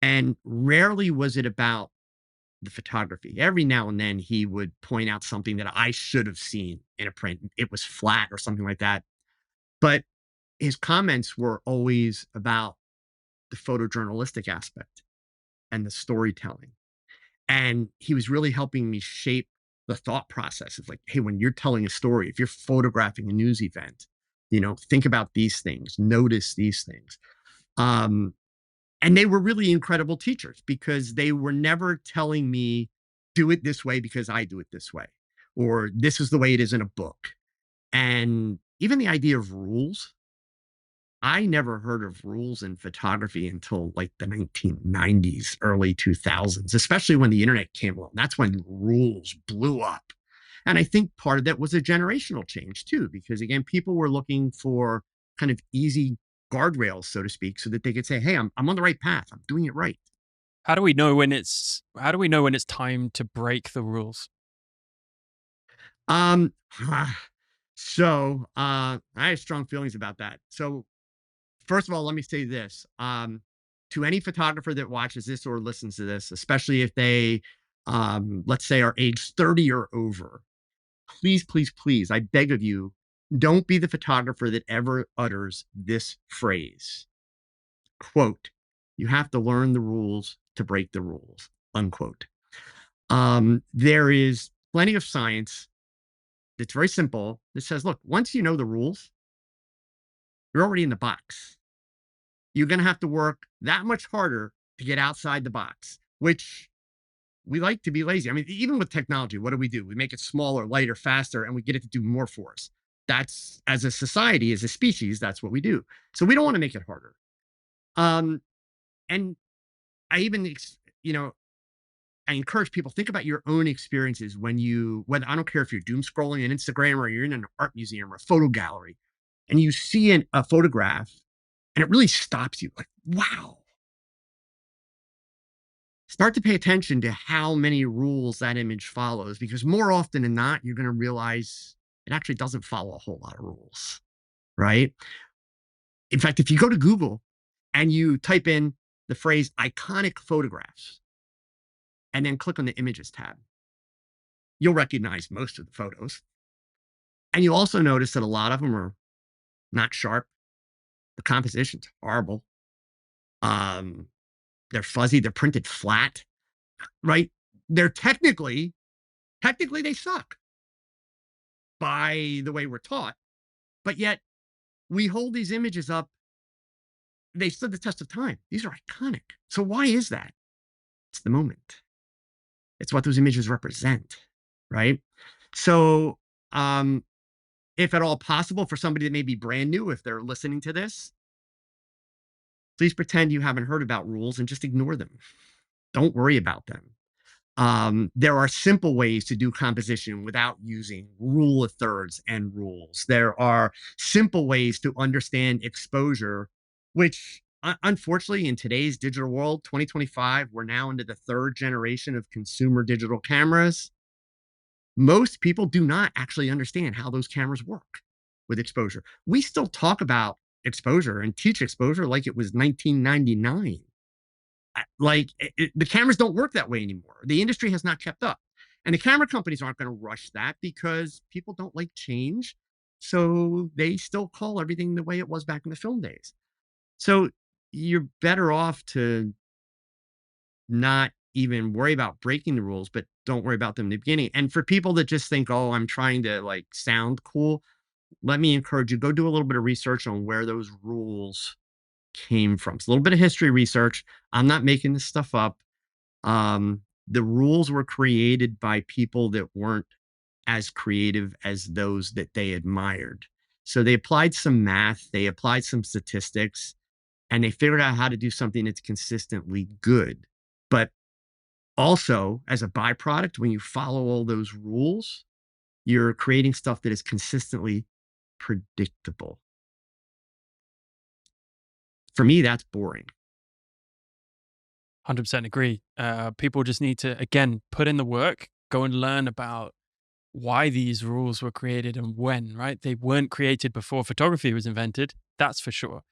and rarely was it about the photography. Every now and then he would point out something that I should have seen in a print. It was flat or something like that. But his comments were always about the photojournalistic aspect and the storytelling. And he was really helping me shape the thought process of like, hey, when you're telling a story, if you're photographing a news event, think about these things, notice these things. Um, and they were really incredible teachers because they were never telling me, do it this way because I do it this way, or this is the way it is in a book. And even the idea of rules, I never heard of rules in photography until like the 1990s, early 2000s, especially when the internet came along. That's when rules blew up. And I think part of that was a generational change too, because again, people were looking for kind of easy guardrails, so to speak, so that they could say, hey, I'm on the right path. I'm doing it right. How do we know when it's time to break the rules? Um, I have strong feelings about that. So first of all, let me say this. To any photographer that watches this or listens to this, especially if they, let's say, are age 30 or over, please, please, please, I beg of you, don't be the photographer that ever utters this phrase. Quote, you have to learn the rules to break the rules, unquote. There is plenty of science that's very simple that says, look, once you know the rules, you're already in the box. You're going to have to work that much harder to get outside the box, which we like to be lazy. I mean, even with technology, what do? We make it smaller, lighter, faster, and we get it to do more for us. That's as a society, as a species, that's what we do. So we don't want to make it harder. Um, and I even, you know, I encourage people think about your own experiences whether I don't care if you're doom scrolling on Instagram or you're in an art museum or a photo gallery, and you see a photograph, and it really stops you. Like, wow, start to pay attention to how many rules that image follows, because more often than not, you're going to realize it actually doesn't follow a whole lot of rules, right? In fact, if you go to Google and you type in the phrase iconic photographs and then click on the images tab, you'll recognize most of the photos. And you also notice that a lot of them are not sharp. The composition's horrible. Um, they're fuzzy. They're printed flat, right? They're technically they suck by the way we're taught, but yet we hold these images up. They stood the test of time. These are iconic. So why is that? It's the moment. It's what those images represent, right? So, if at all possible, for somebody that may be brand new, if they're listening to this, please pretend you haven't heard about rules and just ignore them. Don't worry about them. There are simple ways to do composition without using rule of thirds and rules. There are simple ways to understand exposure, which unfortunately in today's digital world, 2025, we're now into the third generation of consumer digital cameras. Most people do not actually understand how those cameras work with exposure. We still talk about exposure and teach exposure like it was 1999. The cameras don't work that way anymore. The industry has not kept up. And the camera companies aren't going to rush that because people don't like change. So they still call everything the way it was back in the film days. So you're better off to not even worry about breaking the rules, but don't worry about them in the beginning. And for people that just think, oh, I'm trying to like sound cool, let me encourage you, go do a little bit of research on where those rules came from. It's a little bit of history research. I'm not making this stuff up. The rules were created by people that weren't as creative as those that they admired. So they applied some math, they applied some statistics, and they figured out how to do something that's consistently good. But also, as a byproduct, when you follow all those rules, you're creating stuff that is consistently predictable. For me, that's boring. 100% agree. People just need to, again, put in the work, go and learn about why these rules were created and when, right? They weren't created before photography was invented. That's for sure.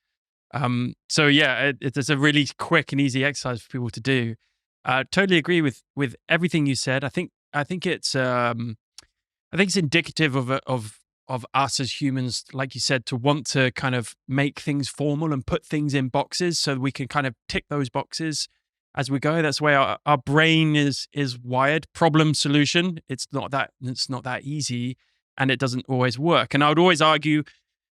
So yeah, it's a really quick and easy exercise for people to do. Totally agree with everything you said. I think it's indicative of us as humans, like you said, to want to kind of make things formal and put things in boxes so we can kind of tick those boxes as we go. That's the way our brain is wired. Problem solution. It's not that easy, and it doesn't always work. And I would always argue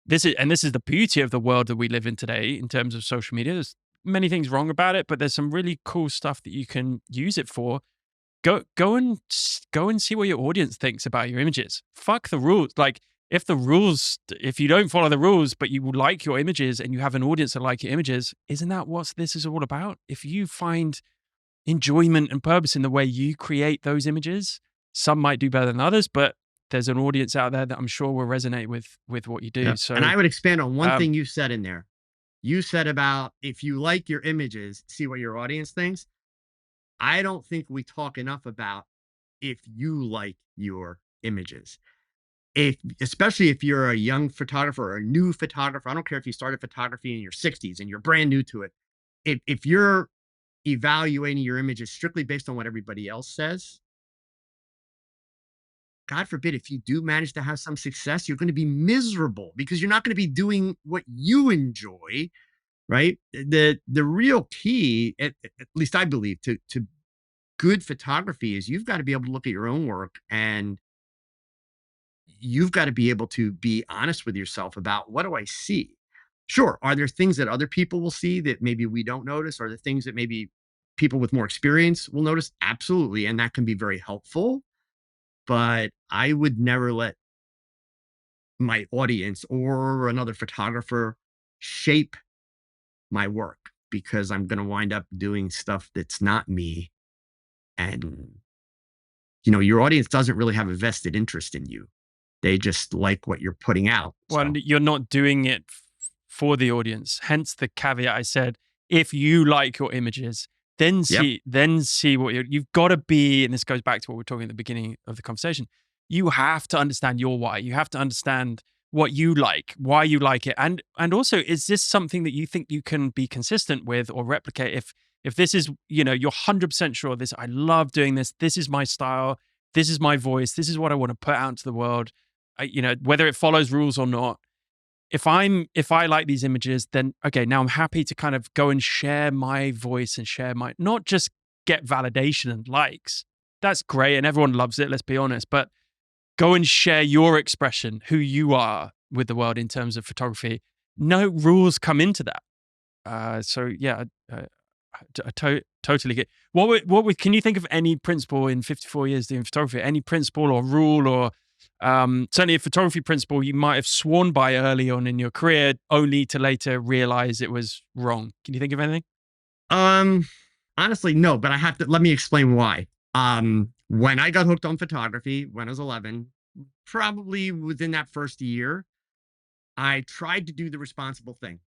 this is the beauty of the world that we live in today in terms of social media. There's many things wrong about it, but there's some really cool stuff that you can use it for. Go and see what your audience thinks about your images. Fuck the rules. Like if you don't follow the rules, but you like your images and you have an audience that like your images, isn't that what this is all about? If you find enjoyment and purpose in the way you create those images, some might do better than others, but there's an audience out there that I'm sure will resonate with what you do. Yeah. And So, I would expand on one um, thing you said in there. You said about if you like your images, see what your audience thinks. I don't think we talk enough about if you like your images. If especially if you're a young photographer or a new photographer, I don't care if you started photography in your 60s and you're brand new to it. If you're evaluating your images strictly based on what everybody else says, God forbid, if you do manage to have some success, you're going to be miserable because you're not going to be doing what you enjoy, right? The real key, at least I believe, to good photography is you've got to be able to look at your own work and you've got to be able to be honest with yourself about what do I see? Sure. Are there things that other people will see that maybe we don't notice? Are there things that maybe people with more experience will notice? Absolutely. And that can be very helpful. But I would never let my audience or another photographer shape my work because I'm going to wind up doing stuff that's not me. And, your audience doesn't really have a vested interest in you. They just like what you're putting out. well, So, you're not doing it for the audience. Hence the caveat I said, if you like your images, yep. then see what you've got to be. And this goes back to what we we're talking at the beginning of the conversation. You have to understand your why. You have to understand what you like, why you like it. And also, is this something that you think you can be consistent with or replicate? If this is, you're 100% sure this, I love doing this. This is my style. This is my voice. This is what I want to put out into the world. Whether it follows rules or not, if I like these images, then okay, now I'm happy to kind of go and share my voice and share my, not just get validation and likes. That's great and everyone loves it, let's be honest, but go and share your expression, who you are with the world in terms of photography. No rules come into that. So yeah, totally get. Can you think of any principle in 54 years doing photography? Any principle or rule or certainly a photography principle you might have sworn by early on in your career, only to later realize it was wrong? Can you think of anything? Um, Honestly, no, but let me explain why. When I got hooked on photography when I was 11, probably within that first year, I tried to do the responsible thing.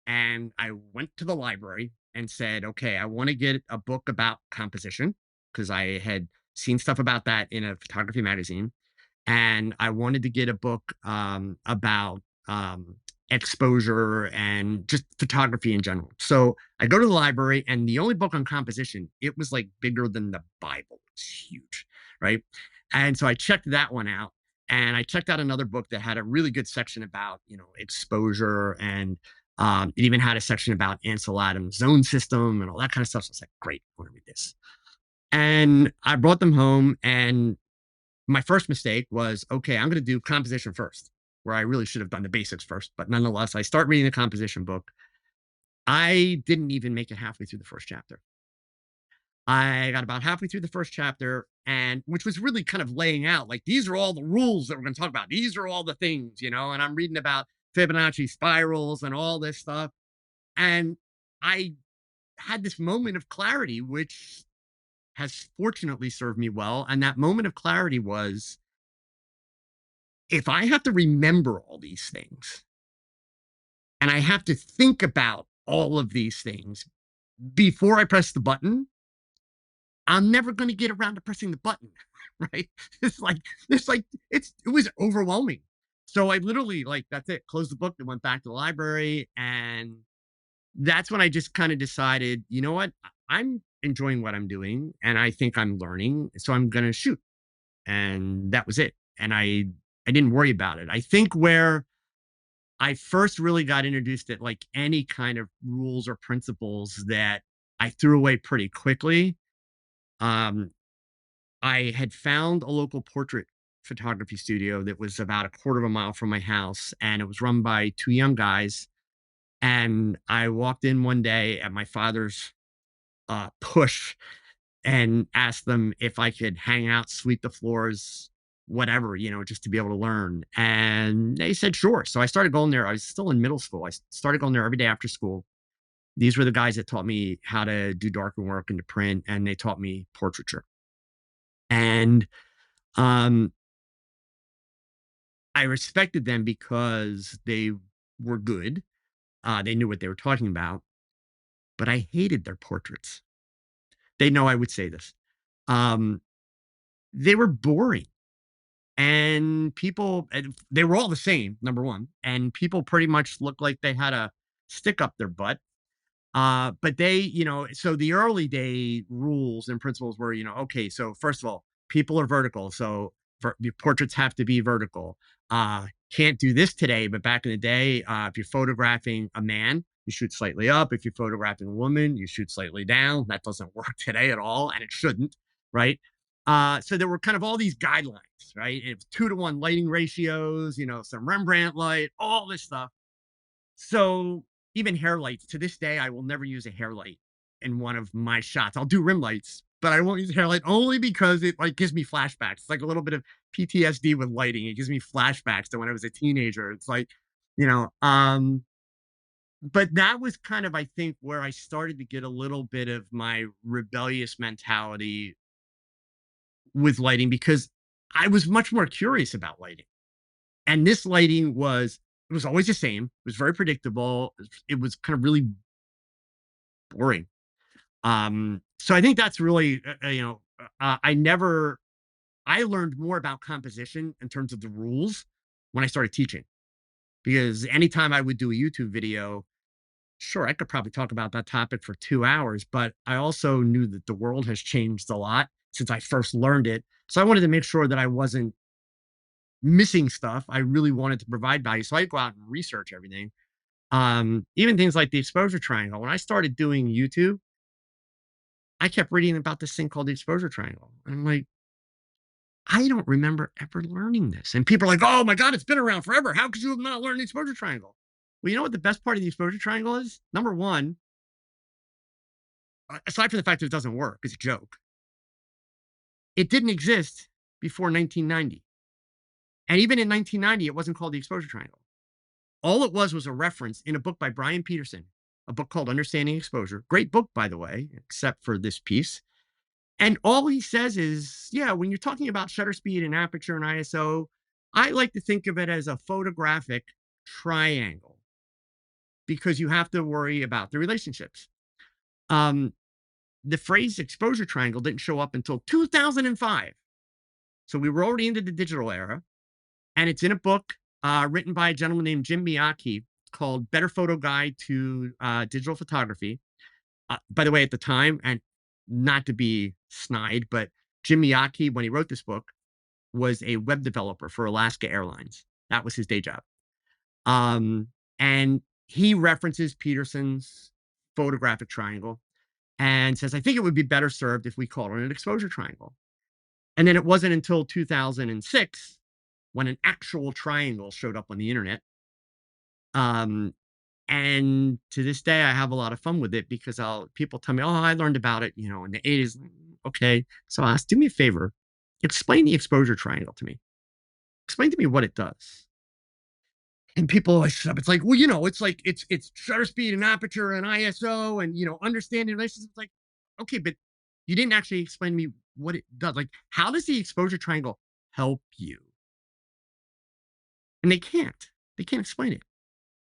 And I went to the library and said, okay, I want to get a book about composition because I had seen stuff about that in a photography magazine. And I wanted to get a book about exposure and just photography in general. So I go to the library, and the only book on composition, it was like bigger than the Bible. It's huge, right? And so I checked that one out, and I checked out another book that had a really good section about, exposure, and it even had a section about Ansel Adams' zone system and all that kind of stuff. So I was like, great, I want to read this. And I brought them home, and my first mistake was, okay, I'm going to do composition first, where I really should have done the basics first. But nonetheless, I start reading the composition book. I didn't even make it halfway through the first chapter. I got about halfway through the first chapter, and which was really kind of laying out like, these are all the rules that we're going to talk about. These are all the things, and I'm reading about Fibonacci spirals and all this stuff. And I had this moment of clarity, which has fortunately served me well. And that moment of clarity was, if I have to remember all these things and I have to think about all of these things before I press the button, I'm never going to get around to pressing the button. Right. It was overwhelming. So I literally, like, that's it, closed the book and went back to the library. And that's when I just kind of decided, you know what? I'm enjoying what I'm doing, and I think I'm learning. So I'm going to shoot. And that was it. And I didn't worry about it. I think where I first really got introduced at, like, any kind of rules or principles that I threw away pretty quickly. Um, I had found a local portrait photography studio that was about a quarter of a mile from my house, and it was run by two young guys. And I walked in one day at my father's push, and asked them if I could hang out, sweep the floors, whatever, just to be able to learn. And they said, sure. So I started going there. I was still in middle school. I started going there every day after school. These were the guys that taught me how to do darken work and to print, and they taught me portraiture. And um, I respected them because they were good. They knew what they were talking about, but I hated their portraits. They know I would say this. Um, they were boring. And they were all the same, number one, and people pretty much looked like they had a stick up their butt. But so the early day rules and principles were, okay, so first of all, people are vertical. So your portraits have to be vertical. Can't do this today, but back in the day, if you're photographing a man, you shoot slightly up. If you're photographing a woman, you shoot slightly down. That doesn't work today at all, and it shouldn't, right? So there were kind of all these guidelines, right? It was 2-to-1 lighting ratios, some Rembrandt light, all this stuff. So even hair lights, to this day, I will never use a hair light in one of my shots. I'll do rim lights, but I won't use a hair light only because it, like, gives me flashbacks. It's like a little bit of PTSD with lighting. It gives me flashbacks to when I was a teenager. It's like, you know, um, but that was kind of, I think, where I started to get a little bit of my rebellious mentality with lighting, because I was much more curious about lighting. And this lighting it was always the same. It was very predictable. It was kind of really boring. So I think that's really, I learned more about composition in terms of the rules when I started teaching, because anytime I would do a YouTube video, sure, I could probably talk about that topic for 2 hours, but I also knew that the world has changed a lot since I first learned it. So I wanted to make sure that I wasn't missing stuff. I really wanted to provide value. So I'd go out and research everything. Even things like the exposure triangle. When I started doing YouTube, I kept reading about this thing called the exposure triangle. And I'm like, I don't remember ever learning this. And people are like, oh my God, it's been around forever. How could you have not learned the exposure triangle? Well, you know what the best part of the exposure triangle is? Number one, aside from the fact that it doesn't work, it's a joke. It didn't exist before 1990. And even in 1990, it wasn't called the exposure triangle. All it was a reference in a book by Brian Peterson, a book called Understanding Exposure. Great book, by the way, except for this piece. And all he says is, yeah, when you're talking about shutter speed and aperture and ISO, I like to think of it as a photographic triangle, because you have to worry about the relationships. Um, the phrase exposure triangle didn't show up until 2005. So we were already into the digital era. And it's in a book written by a gentleman named Jim Miyake. called Better Photo Guide to Digital Photography. By the way, at the time, and not to be snide, but Jim Miyake, when he wrote this book, was a web developer for Alaska Airlines. That was his day job. Um, and he references Peterson's photographic triangle and says, I think it would be better served if we called it an exposure triangle. And then it wasn't until 2006 when an actual triangle showed up on the internet. Um, and to this day, I have a lot of fun with it because people tell me, oh, I learned about it, in the 80s. Okay. So I asked, do me a favor, explain the exposure triangle to me. Explain to me what it does. And people always shut up. It's like, well, it's shutter speed and aperture and ISO and understanding relationships. It's like, okay, but you didn't actually explain to me what it does. Like, how does the exposure triangle help you? And they can't. They can't explain it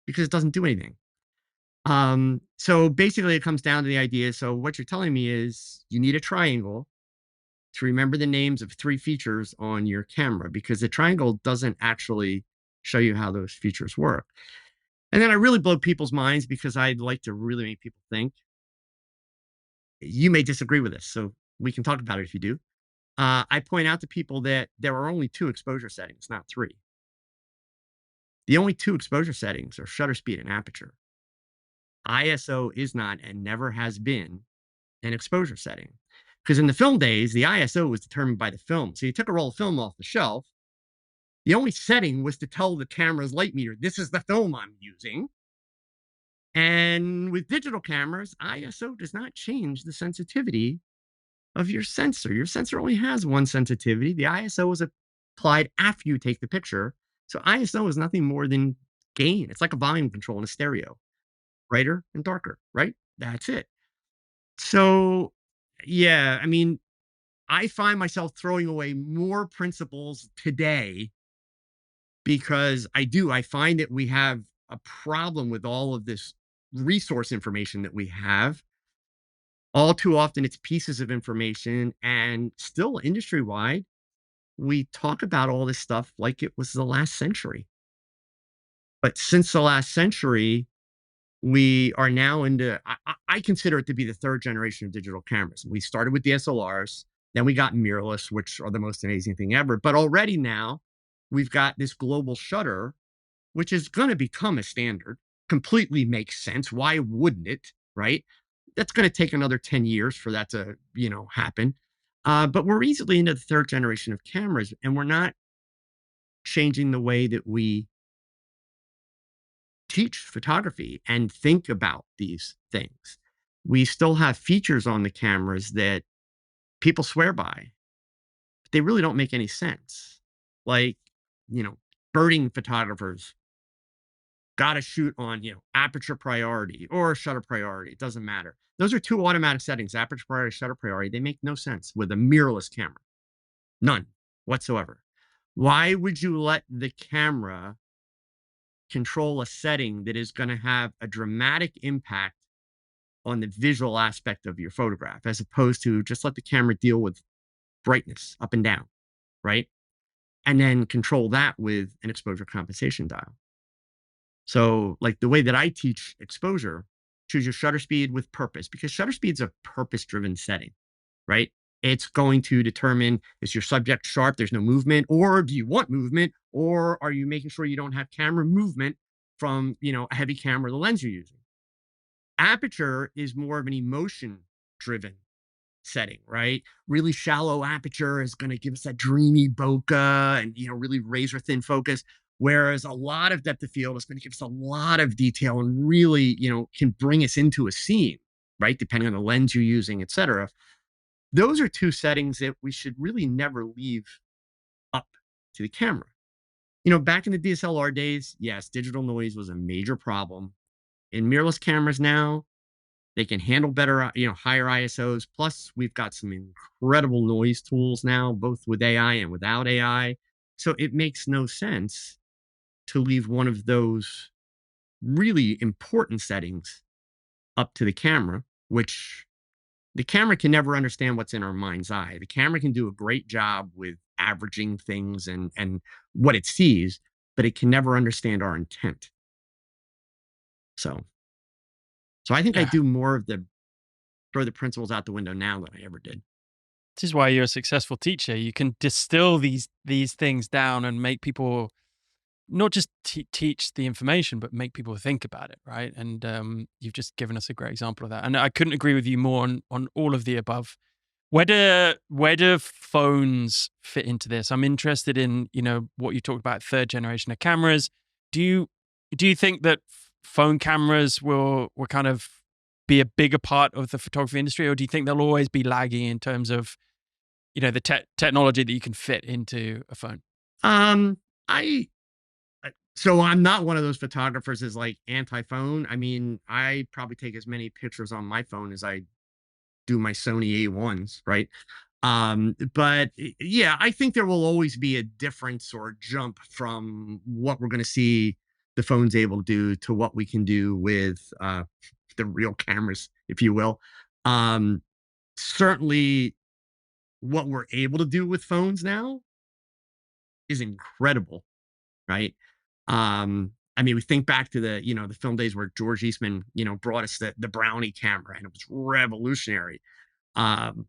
because it doesn't do anything. So basically it comes down to the idea. So what you're telling me is you need a triangle to remember the names of 3 features on your camera because the triangle doesn't actually show you how those features work. And then I really blow people's minds because I'd like to really make people think. You may disagree with this, so we can talk about it if you do. I point out to people that there are only 2 exposure settings, not 3. The only 2 exposure settings are shutter speed and aperture. ISO is not and never has been an exposure setting. Because in the film days, the ISO was determined by the film. So you took a roll of film off the shelf. The only setting was to tell the camera's light meter, this is the film I'm using. And with digital cameras, ISO does not change the sensitivity of your sensor. Your sensor only has one sensitivity. The ISO is applied after you take the picture. So ISO is nothing more than gain. It's like a volume control in a stereo, brighter and darker, right? That's it. So, yeah, I mean, I find myself throwing away more principles today because I find that we have a problem with all of this resource information that we have. All too often, it's pieces of information, and still industry wide, we talk about all this stuff like it was the last century. But since the last century, we are now into, I consider it to be the 3rd generation of digital cameras. We started with DSLRs, then we got mirrorless, which are the most amazing thing ever. But already now, we've got this global shutter, which is going to become a standard. Completely makes sense. Why wouldn't it? Right? That's going to take another 10 years for that to, happen. But we're easily into the 3rd generation of cameras, and we're not changing the way that we teach photography and think about these things. We still have features on the cameras that people swear by, but they really don't make any sense. Like, you know, birding photographers got to shoot on, aperture priority or shutter priority. It doesn't matter. Those are 2 automatic settings, aperture priority, shutter priority. They make no sense with a mirrorless camera. None whatsoever. Why would you let the camera control a setting that is going to have a dramatic impact on the visual aspect of your photograph, as opposed to just let the camera deal with brightness up and down, right? And then control that with an exposure compensation dial. So, like the way that I teach exposure, choose your shutter speed with purpose because shutter speed is a purpose driven setting, right? It's going to determine, is your subject sharp? There's no movement, or do you want movement, or are you making sure you don't have camera movement from, a heavy camera, the lens you're using? Aperture is more of an emotion driven setting, right? Really shallow aperture is going to give us that dreamy bokeh and, really razor thin focus. Whereas a lot of depth of field is going to give us a lot of detail and really, can bring us into a scene, right? Depending on the lens you're using, et cetera. Those are 2 settings that we should really never leave up to the camera. Back in the DSLR days, yes, digital noise was a major problem. In mirrorless cameras now, they can handle better, higher ISOs. Plus, we've got some incredible noise tools now, both with AI and without AI. So it makes no sense to leave one of those really important settings up to the camera, which the camera can never understand what's in our mind's eye. The camera can do a great job with averaging things and what it sees, but it can never understand our intent. So, so I think I Yeah. do more of the throw the principles out the window now than I ever did. This is why you're a successful teacher. You can distill these things down and make people not just teach the information, but make people think about it, right? And you've just given us a great example of that. And I couldn't agree with you more on all of the above. Where do phones fit into this? I'm interested in what you talked about, third generation of cameras. Do you do you think that phone cameras will kind of be a bigger part of the photography industry, or do you think they'll always be lagging in terms of the technology that you can fit into a phone? Um, I so I'm not one of those photographers that's like anti-phone. I mean, I probably take as many pictures on my phone as I do my Sony A1s, right? But yeah, I think there will always be a difference or a jump from what we're going to see the phone's able to do to what we can do with the real cameras, if you will. Um, Certainly, what we're able to do with phones now is incredible, right? I mean, we think back to the film days where George Eastman, brought us the Brownie camera, and it was revolutionary. Um,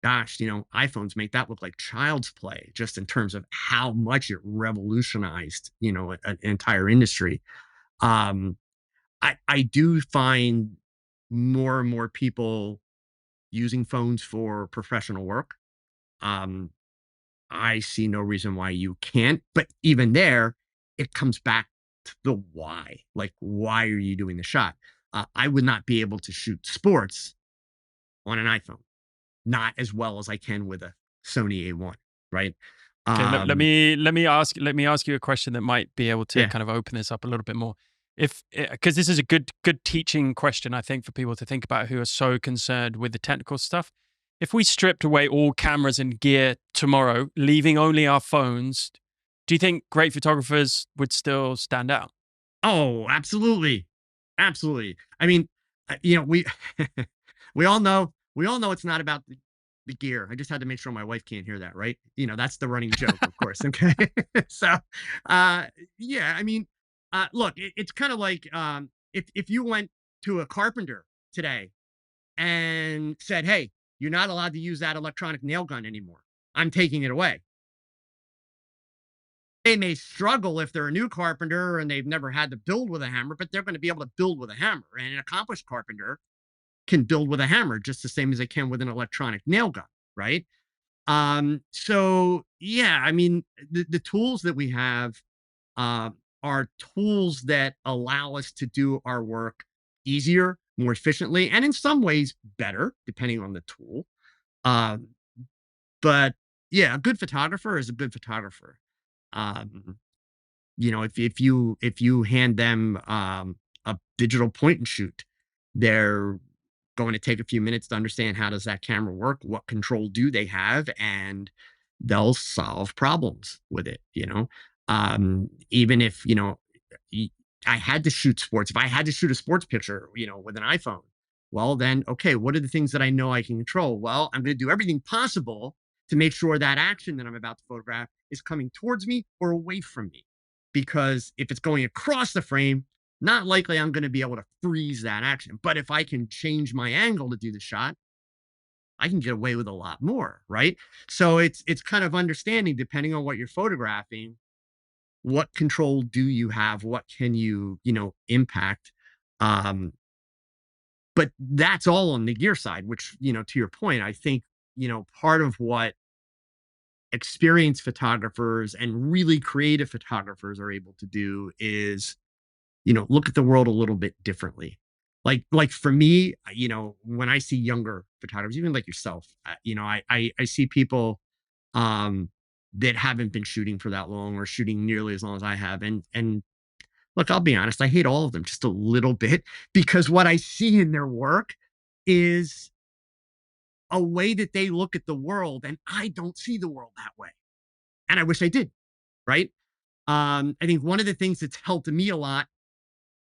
Gosh, iPhones make that look like child's play, just in terms of how much it revolutionized, an entire industry. Um, I do find more and more people using phones for professional work. Um, I see no reason why you can't. But even there, it comes back to the why. Like, why are you doing the shot? I would not be able to shoot sports on an iPhone, not as well as I can with a Sony A1, right? Okay, Um, let me ask you a question that might be able to yeah. kind of open this up a little bit more. If Because this is a good teaching question, I think, for people to think about who are so concerned with the technical stuff. If we stripped away all cameras and gear tomorrow, leaving only our phones, do you think great photographers would still stand out? Oh, absolutely. Absolutely. I mean, we we all know it's not about the gear. I just had to make sure my wife can't hear that, right? That's the running joke, of course. Okay. So, uh, yeah, I mean, look, it's kind of like if you went to a carpenter today and said, "Hey, you're not allowed to use that electronic nail gun anymore. I'm taking it away." They may struggle if they're a new carpenter and they've never had to build with a hammer, but they're going to be able to build with a hammer. And an accomplished carpenter can build with a hammer just the same as they can with an electronic nail gun, right? So yeah, I mean, the tools that we have uh, are tools that allow us to do our work easier, more efficiently, and in some ways better, depending on the tool. Um, but yeah, a good photographer is a good photographer. Um, if you hand them a digital point and shoot, they're going to take a few minutes to understand how does that camera work, what control do they have, and they'll solve problems with it. Even if y- I had to shoot sports, if I had to shoot a sports picture, with an iPhone, well then, okay, what are the things that I know I can control? Well, I'm going to do everything possible to make sure that action that I'm about to photograph is coming towards me or away from me, because if it's going across the frame, not likely I'm going to be able to freeze that action. But if I can change my angle to do the shot, I can get away with a lot more, right? So it's kind of understanding, depending on what you're photographing, what control do you have, what can you impact. Um but that's all on the gear side, which, to your point, I think, part of what experienced photographers and really creative photographers are able to do is look at the world a little bit differently. Like for me, when I see younger photographers, even like yourself, I see people um that haven't been shooting for that long or shooting nearly as long as I have. And look, I'll be honest, I hate all of them just a little bit, because what I see in their work is a way that they look at the world, and I don't see the world that way. And I wish I did, right? I think one of the things that's helped me a lot,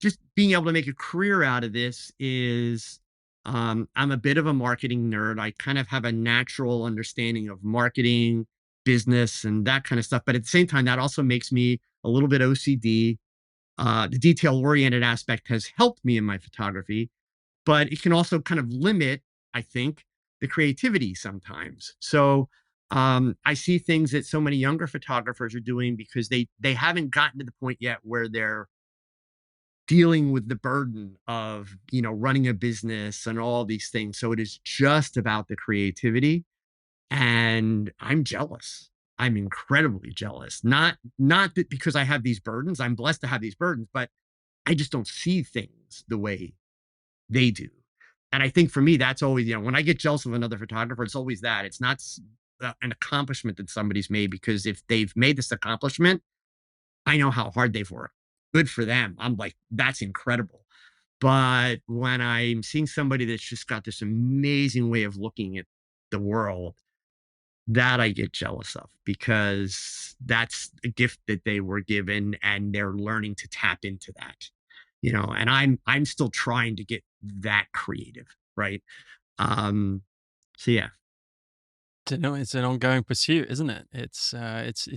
just being able to make a career out of this, is I'm a bit of a marketing nerd. I kind of have a natural understanding of marketing, business, and that kind of stuff. But at the same time, that also makes me a little bit OCD. The detail-oriented aspect has helped me in my photography, but it can also kind of limit, I think, the creativity sometimes. So I see things that so many younger photographers are doing because they haven't gotten to the point yet where they're dealing with the burden of running a business and all these things. So it is just about the creativity, and I'm jealous. I'm incredibly jealous. Not that because I have these burdens. I'm blessed to have these burdens, but I just don't see things the way they do. And I think for me, that's always, when I get jealous of another photographer, it's always that. It's not an accomplishment that somebody's made, because if they've made this accomplishment, I know how hard they've worked. Good for them. I'm like, that's incredible. But when I'm seeing somebody that's just got this amazing way of looking at the world, that I get jealous of, because that's a gift that they were given and they're learning to tap into that. And I'm still trying to get that creative, right? Um so yeah. It's an ongoing pursuit, isn't it? It's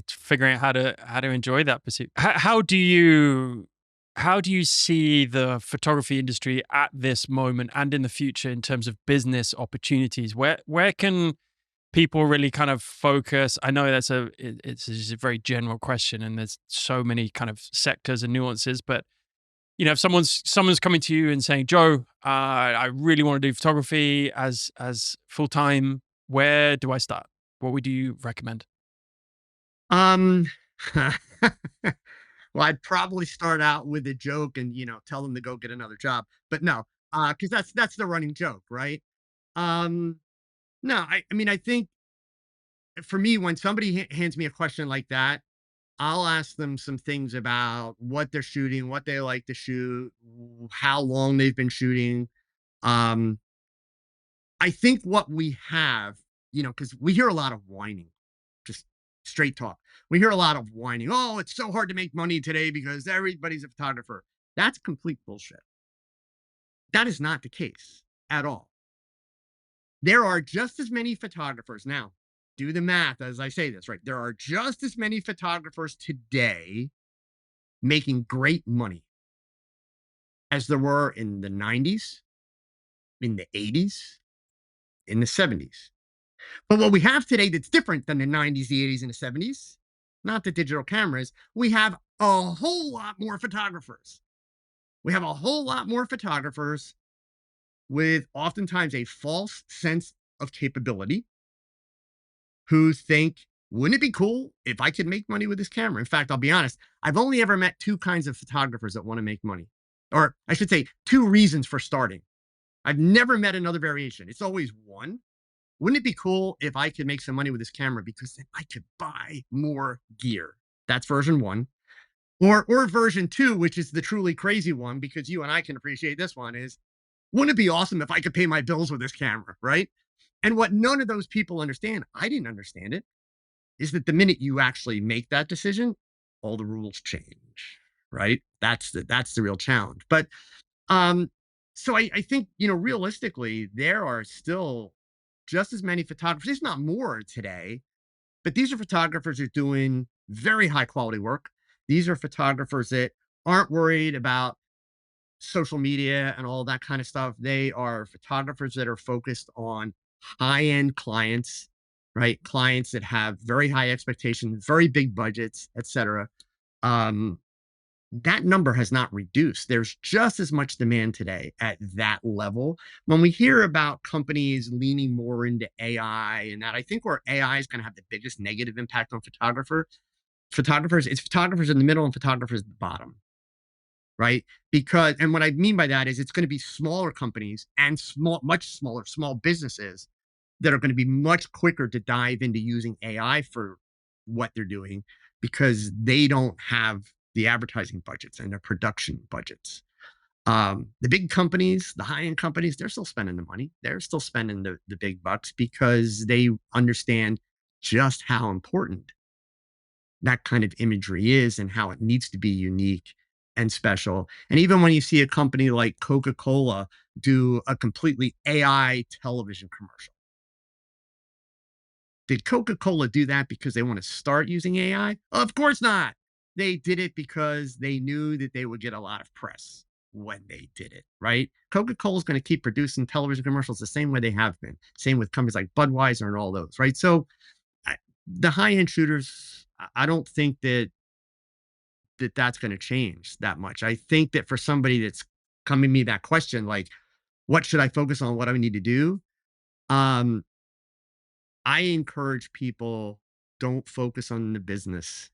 figuring out how to enjoy that pursuit. How do you see the photography industry at this moment and in the future in terms of business opportunities? Where can people really kind of focus? I know it's just a very general question, and there's so many kind of sectors and nuances, but if someone's coming to you and saying, Joe, I really want to do photography as full time. Where do I start? What would you recommend? Um well, I'd probably start out with a joke and tell them to go get another job. But no, because that's the running joke, right? Um no, I mean, I think for me, when somebody hands me a question like that, I'll ask them some things about what they're shooting, what they like to shoot, how long they've been shooting. Um, I think what we have, because we hear a lot of whining, just straight talk. We hear a lot of whining. Oh, it's so hard to make money today because everybody's a photographer. That's complete bullshit. That is not the case at all. There are just as many photographers now. Do the math as I say this, right? There are just as many photographers today making great money as there were in the 90s, in the 80s, in the 70s. But what we have today that's different than the 90s, the 80s, and the 70s, not the digital cameras, we have a whole lot more photographers. We have a whole lot more photographers with oftentimes a false sense of capability, who think, wouldn't it be cool if I could make money with this camera? In fact, I'll be honest, I've only ever met two kinds of photographers that want to make money. Or I should say, two reasons for starting. I've never met another variation. It's always one. Wouldn't it be cool if I could make some money with this camera because then I could buy more gear? That's version one. Or version two, which is the truly crazy one, because you and I can appreciate this one, is wouldn't it be awesome if I could pay my bills with this camera, right? And what none of those people understand, I didn't understand it, is that the minute you actually make that decision, all the rules change, right? That's the real challenge. But um, so I think, realistically, there are still just as many photographers, if not more today, but these are photographers who are doing very high quality work. These are photographers that aren't worried about social media and all that kind of stuff. They are photographers that are focused on high end clients, right? Clients that have very high expectations, very big budgets, etc. Um, that number has not reduced. There's just as much demand today at that level. When we hear about companies leaning more into AI and that, I think where AI is going to have the biggest negative impact on photographers, it's photographers in the middle and photographers at the bottom, right? Because, and what I mean by that is it's going to be smaller companies and much smaller, small businesses that are going to be much quicker to dive into using AI for what they're doing, because they don't have the advertising budgets and their production budgets. The big companies, the high end companies, they're still spending the money. They're still spending the big bucks because they understand just how important that kind of imagery is and how it needs to be unique and special. And even when you see a company like Coca-Cola do a completely AI television commercial, did Coca-Cola do that because they want to start using AI? Of course not. they did it because they knew that they would get a lot of press when they did it, right? Coca-Cola is going to keep producing television commercials the same way they have been. Same with companies like Budweiser and all those, right? So the high-end shooters, I don't think that's going to change that much. I think that for somebody that's coming me that question, like, what should I focus on? What do I need to do? Um, I encourage people, don't focus on the business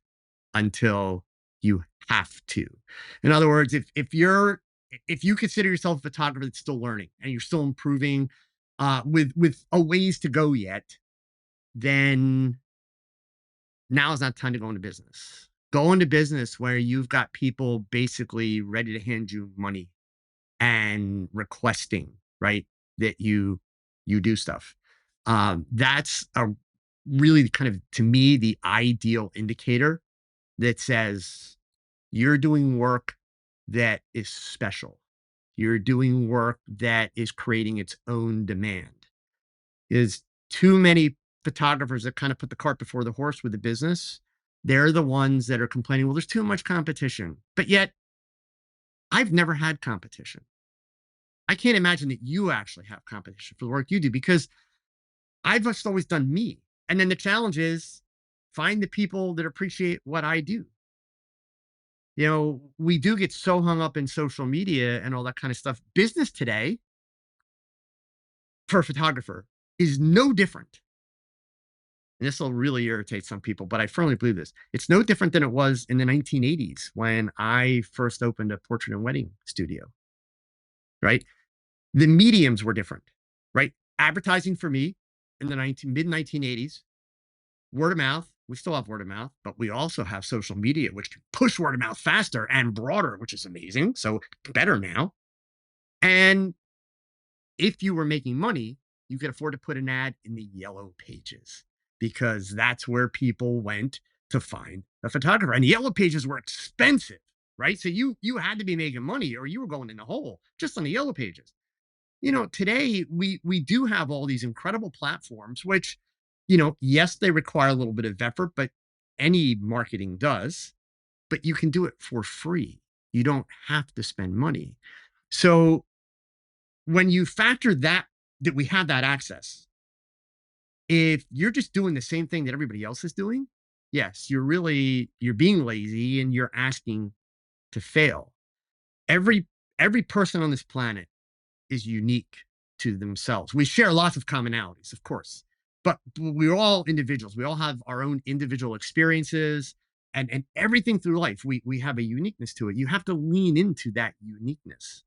until you have to. In other words, if you consider yourself a photographer that's still learning and you're still improving with a ways to go yet, then now is not time to go into business. Go into business where you've got people basically ready to hand you money and requesting, right, that you do stuff. That's a really kind of, to me, the ideal indicator that says you're doing work that is special. You're doing work that is creating its own demand. Is too many photographers that kind of put the cart before the horse with the business. They're the ones that are complaining, well, there's too much competition. But yet, I've never had competition. I can't imagine that you actually have competition for the work you do because I've just always done me. And then the challenge is find the people that appreciate what I do. We do get so hung up in social media and all that kind of stuff. Business today for a photographer is no different. And this will really irritate some people, but I firmly believe this. It's no different than it was in the 1980s when I first opened a portrait and wedding studio, right? The mediums were different, right? Advertising for me in the mid 1980s, word of mouth. We still have word of mouth, but we also have social media, which can push word of mouth faster and broader, which is amazing. So better now. And if you were making money, you could afford to put an ad in the yellow pages because that's where people went to find a photographer. And the yellow pages were expensive, right? So you had to be making money or you were going in the hole just on the yellow pages. Today we do have all these incredible platforms, which, yes, they require a little bit of effort, but any marketing does, but you can do it for free. You don't have to spend money. So when you factor that we have that access, if you're just doing the same thing that everybody else is doing, yes, you're being lazy and you're asking to fail. Every person on this planet is unique to themselves. We share lots of commonalities, of course, but we're all individuals. We all have our own individual experiences and everything through life. We have a uniqueness to it. You have to lean into that uniqueness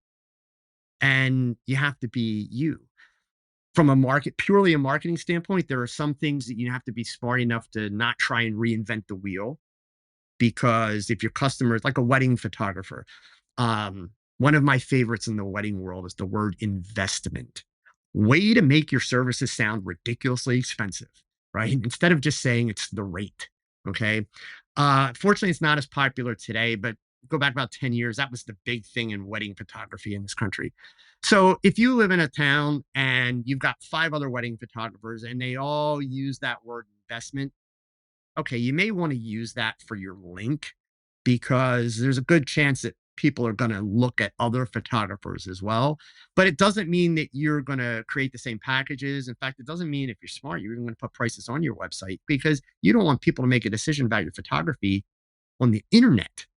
and you have to be you. From purely a marketing standpoint, there are some things that you have to be smart enough to not try and reinvent the wheel. Because if your customer is like a wedding photographer, one of my favorites in the wedding world is the word investment. Way to make your services sound ridiculously expensive, right? Instead of just saying it's the rate. Okay. Fortunately, it's not as popular today, but go back about 10 years, that was the big thing in wedding photography in this country. So if you live in a town and you've got 5 other wedding photographers and they all use that word investment, okay, you may want to use that for your link because there's a good chance that people are going to look at other photographers as well. But it doesn't mean that you're going to create the same packages. In fact, it doesn't mean if you're smart, you're even going to put prices on your website because you don't want people to make a decision about your photography on the internet.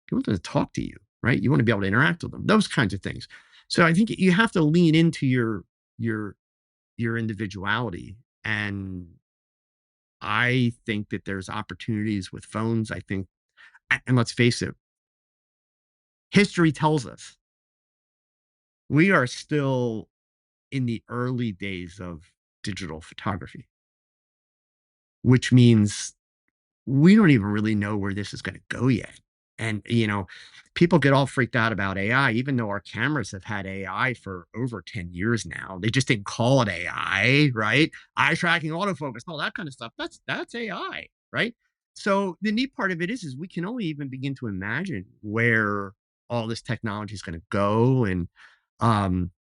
You want them to talk to you, right? You want to be able to interact with them, those kinds of things. So I think you have to lean into your individuality. And I think that there's opportunities with phones. I think, and let's face it, history tells us we are still in the early days of digital photography, which means we don't even really know where this is going to go yet. And, people get all freaked out about AI, even though our cameras have had AI for over 10 years now. They just didn't call it AI, right? Eye tracking, autofocus, all that kind of stuff. That's AI, right? So the neat part of it is we can only even begin to imagine where all this technology is going to go and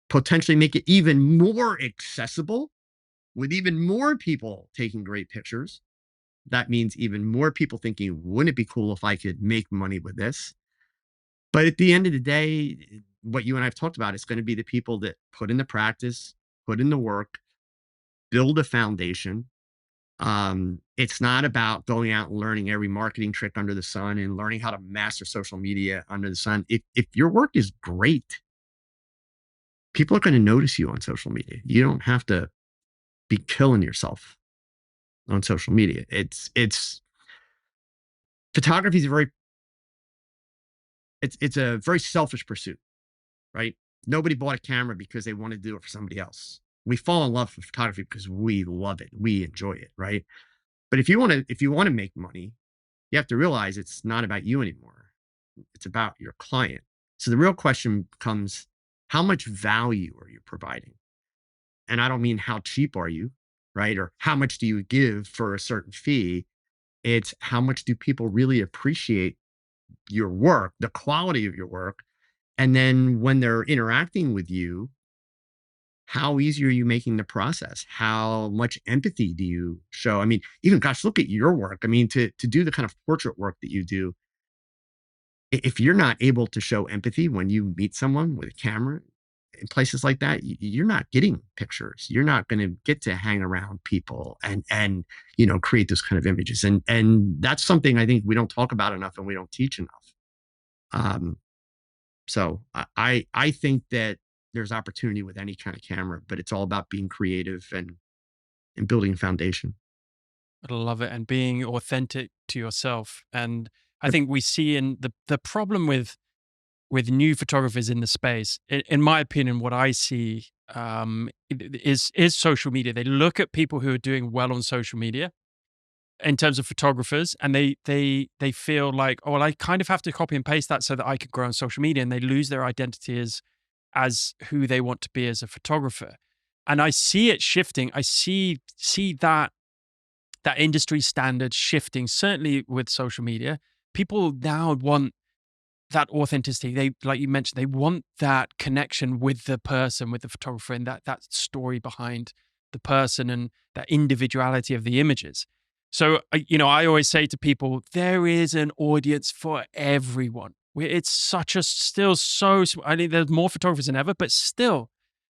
potentially make it even more accessible with even more people taking great pictures. that means even more people thinking, wouldn't it be cool if I could make money with this? But at the end of the day, what you and I have talked about is going to be the people that put in the practice, put in the work, build a foundation. It's not about going out and learning every marketing trick under the sun and learning how to master social media under the sun. If your work is great, people are going to notice you on social media. You don't have to be killing yourself on social media. It's photography is it's a very selfish pursuit, right? Nobody bought a camera because they want to do it for somebody else. We fall in love with photography because we love it. We enjoy it, right? But if you want to make money, you have to realize it's not about you anymore. It's about your client. So the real question becomes, how much value are you providing? And I don't mean how cheap are you, right? Or how much do you give for a certain fee? It's how much do people really appreciate your work, the quality of your work. And then when they're interacting with you, how easy are you making the process? How much empathy do you show? I mean, even gosh, look at your work. I mean, to do the kind of portrait work that you do, if you're not able to show empathy when you meet someone with a camera in places like that, you're not getting pictures. You're not going to get to hang around people and create those kind of images. And that's something I think we don't talk about enough and we don't teach enough. Um, so I think that there's opportunity with any kind of camera, but it's all about being creative and building a foundation. I love it. And being authentic to yourself. And I Yep. think we see in the problem with new photographers in the space, in my opinion, what I see is social media. They look at people who are doing well on social media in terms of photographers, and they feel like, oh, well, I kind of have to copy and paste that so that I could grow on social media, and they lose their identity as who they want to be as a photographer. And I see it shifting. I see that industry standard shifting, certainly with social media. People now want that authenticity. They, like you mentioned, they want that connection with the person, with the photographer, and that story behind the person and that individuality of the images. So, I always say to people, there is an audience for everyone. It's such a still so. I think there's more photographers than ever, but still,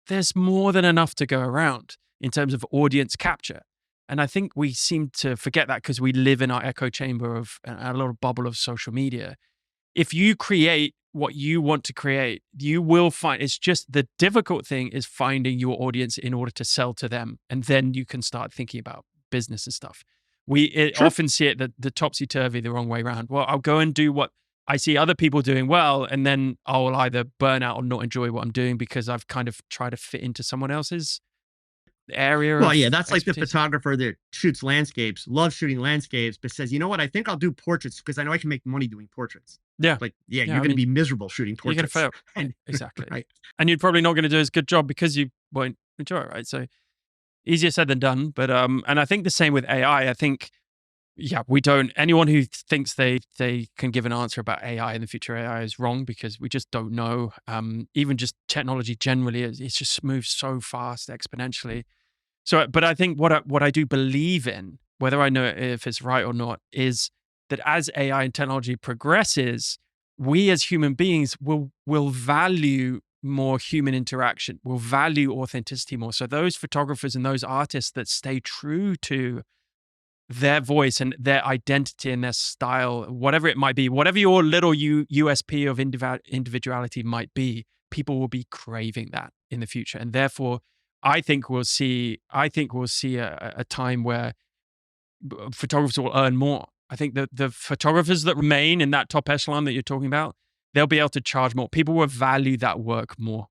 there's more than enough to go around in terms of audience capture. And I think we seem to forget that because we live in our echo chamber of a little bubble of social media. If you create what you want to create, you will find it's just the difficult thing is finding your audience in order to sell to them. And then you can start thinking about business and stuff. We Sure. often see it the topsy turvy the wrong way around. Well, I'll go and do what I see other people doing well, and then I'll either burn out or not enjoy what I'm doing because I've kind of tried to fit into someone else's area Well, yeah, of that's like the expertise. photographer that shoots landscapes, loves shooting landscapes, but says, you know what? I think I'll do portraits because I know I can make money doing portraits. Yeah. Like, yeah, Yeah. you're I going to mean, be miserable shooting you're going to portraits. fail. Exactly. Right. And you're probably not going to do as good job because you won't enjoy it, right? So easier said than done. But and I think the same with AI. I think yeah, we don't. Anyone who thinks they can give an answer about AI in the future AI is wrong because we just don't know. Even just technology generally, it's just moves so fast exponentially. So, but I think what I do believe in, whether I know if it's right or not, is that as AI and technology progresses, we as human beings will value more human interaction, will value authenticity more. So those photographers and those artists that stay true to their voice and their identity and their style, whatever it might be, whatever your little USP of individuality might be, people will be craving that in the future, and therefore, I think we'll see a time where photographers will earn more. I think that the photographers that remain in that top echelon that you're talking about, they'll be able to charge more. People will value that work more.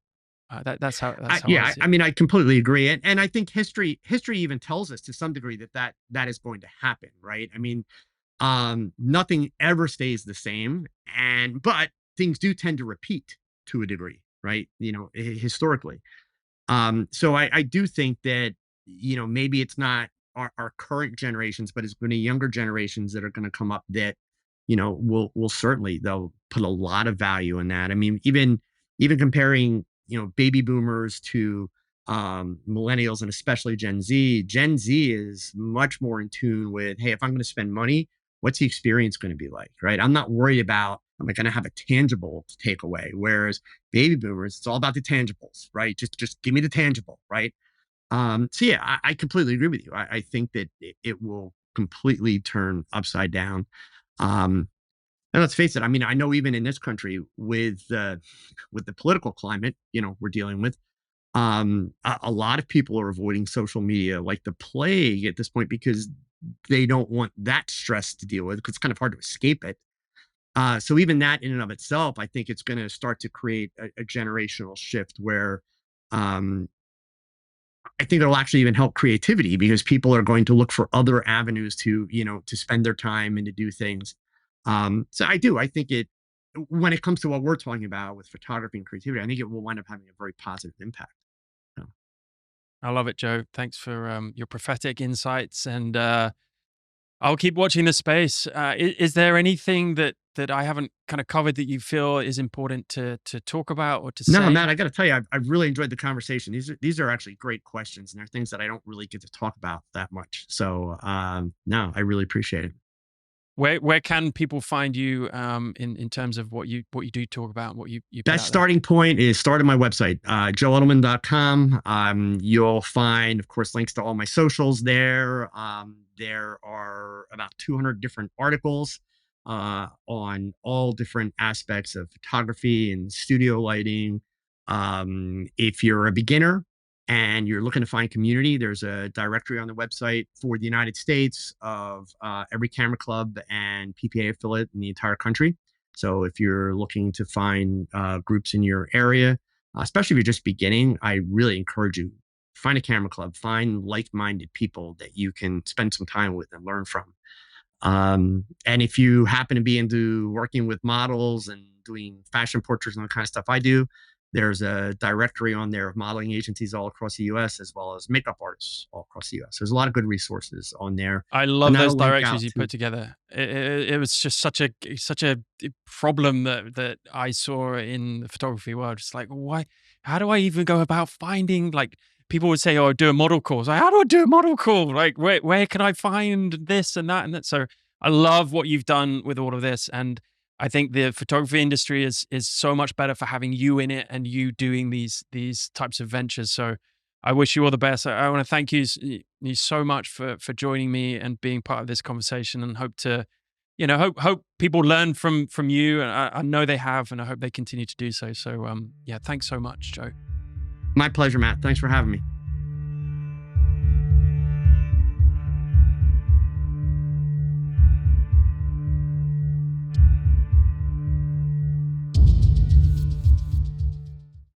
That's how I Yeah, see I it. mean, I completely agree. And I think history even tells us to some degree that is going to happen. Right. I mean, nothing ever stays the same. But things do tend to repeat to a degree. Right. Historically. So I do think that, maybe it's not our current generations, but it's going to be younger generations that are going to come up that, will certainly, they'll put a lot of value in that. I mean, even comparing, baby boomers to millennials and especially Gen Z. Gen Z is much more in tune with, hey, if I'm going to spend money, what's the experience going to be like, right? I'm not worried about, am I going to have a tangible to take away? Whereas baby boomers, it's all about the tangibles, right? Just give me the tangible, right? So yeah, I completely agree with you. I think that it will completely turn upside down. Um, and let's face it. I mean, I know even in this country with the political climate, we're dealing with, a lot of people are avoiding social media like the plague at this point because they don't want that stress to deal with because it's kind of hard to escape it. So even that in and of itself, I think it's going to start to create a generational shift where um, I think it'll actually even help creativity because people are going to look for other avenues to, to spend their time and to do things. So I think when it comes to what we're talking about with photography and creativity, I think it will wind up having a very positive impact. So. I love it, Joe. Thanks for your prophetic insights, and I'll keep watching the space. Is there anything that I haven't kind of covered that you feel is important to talk about or to No, say? Matt, I got to tell you, I've really enjoyed the conversation. These are actually great questions, and they're things that I don't really get to talk about that much. So, no, I really appreciate it. Where can people find you in terms of what you do talk about, and what you put That out there? starting point is start at my website, joeedelman.com. You'll find, of course, links to all my socials there. There are about 200 different articles on all different aspects of photography and studio lighting. If you're a beginner and you're looking to find community, there's a directory on the website for the United States of every camera club and PPA affiliate in the entire country. So if you're looking to find groups in your area, especially if you're just beginning, I really encourage you, find a camera club, find like-minded people that you can spend some time with and learn from. And if you happen to be into working with models and doing fashion portraits and the kind of stuff I do, there's a directory on there of modeling agencies all across the US, as well as makeup artists all across the US. There's a lot of good resources on there. I And love those that'll link directories out you to, put together. It was just such a problem that I saw in the photography world. It's like, why? How do I even go about finding, like, people would say, "Oh, do a model call." Like, how do I do a model call? Like, where can I find this and that and that? So I love what you've done with all of this, and I think the photography industry is so much better for having you in it and you doing these types of ventures. So I wish you all the best. I want to thank you so much for joining me and being part of this conversation, and hope to, hope people learn from you. And I know they have, and I hope they continue to do so. So yeah, thanks so much, Joe. my pleasure, Matt. Thanks for having me.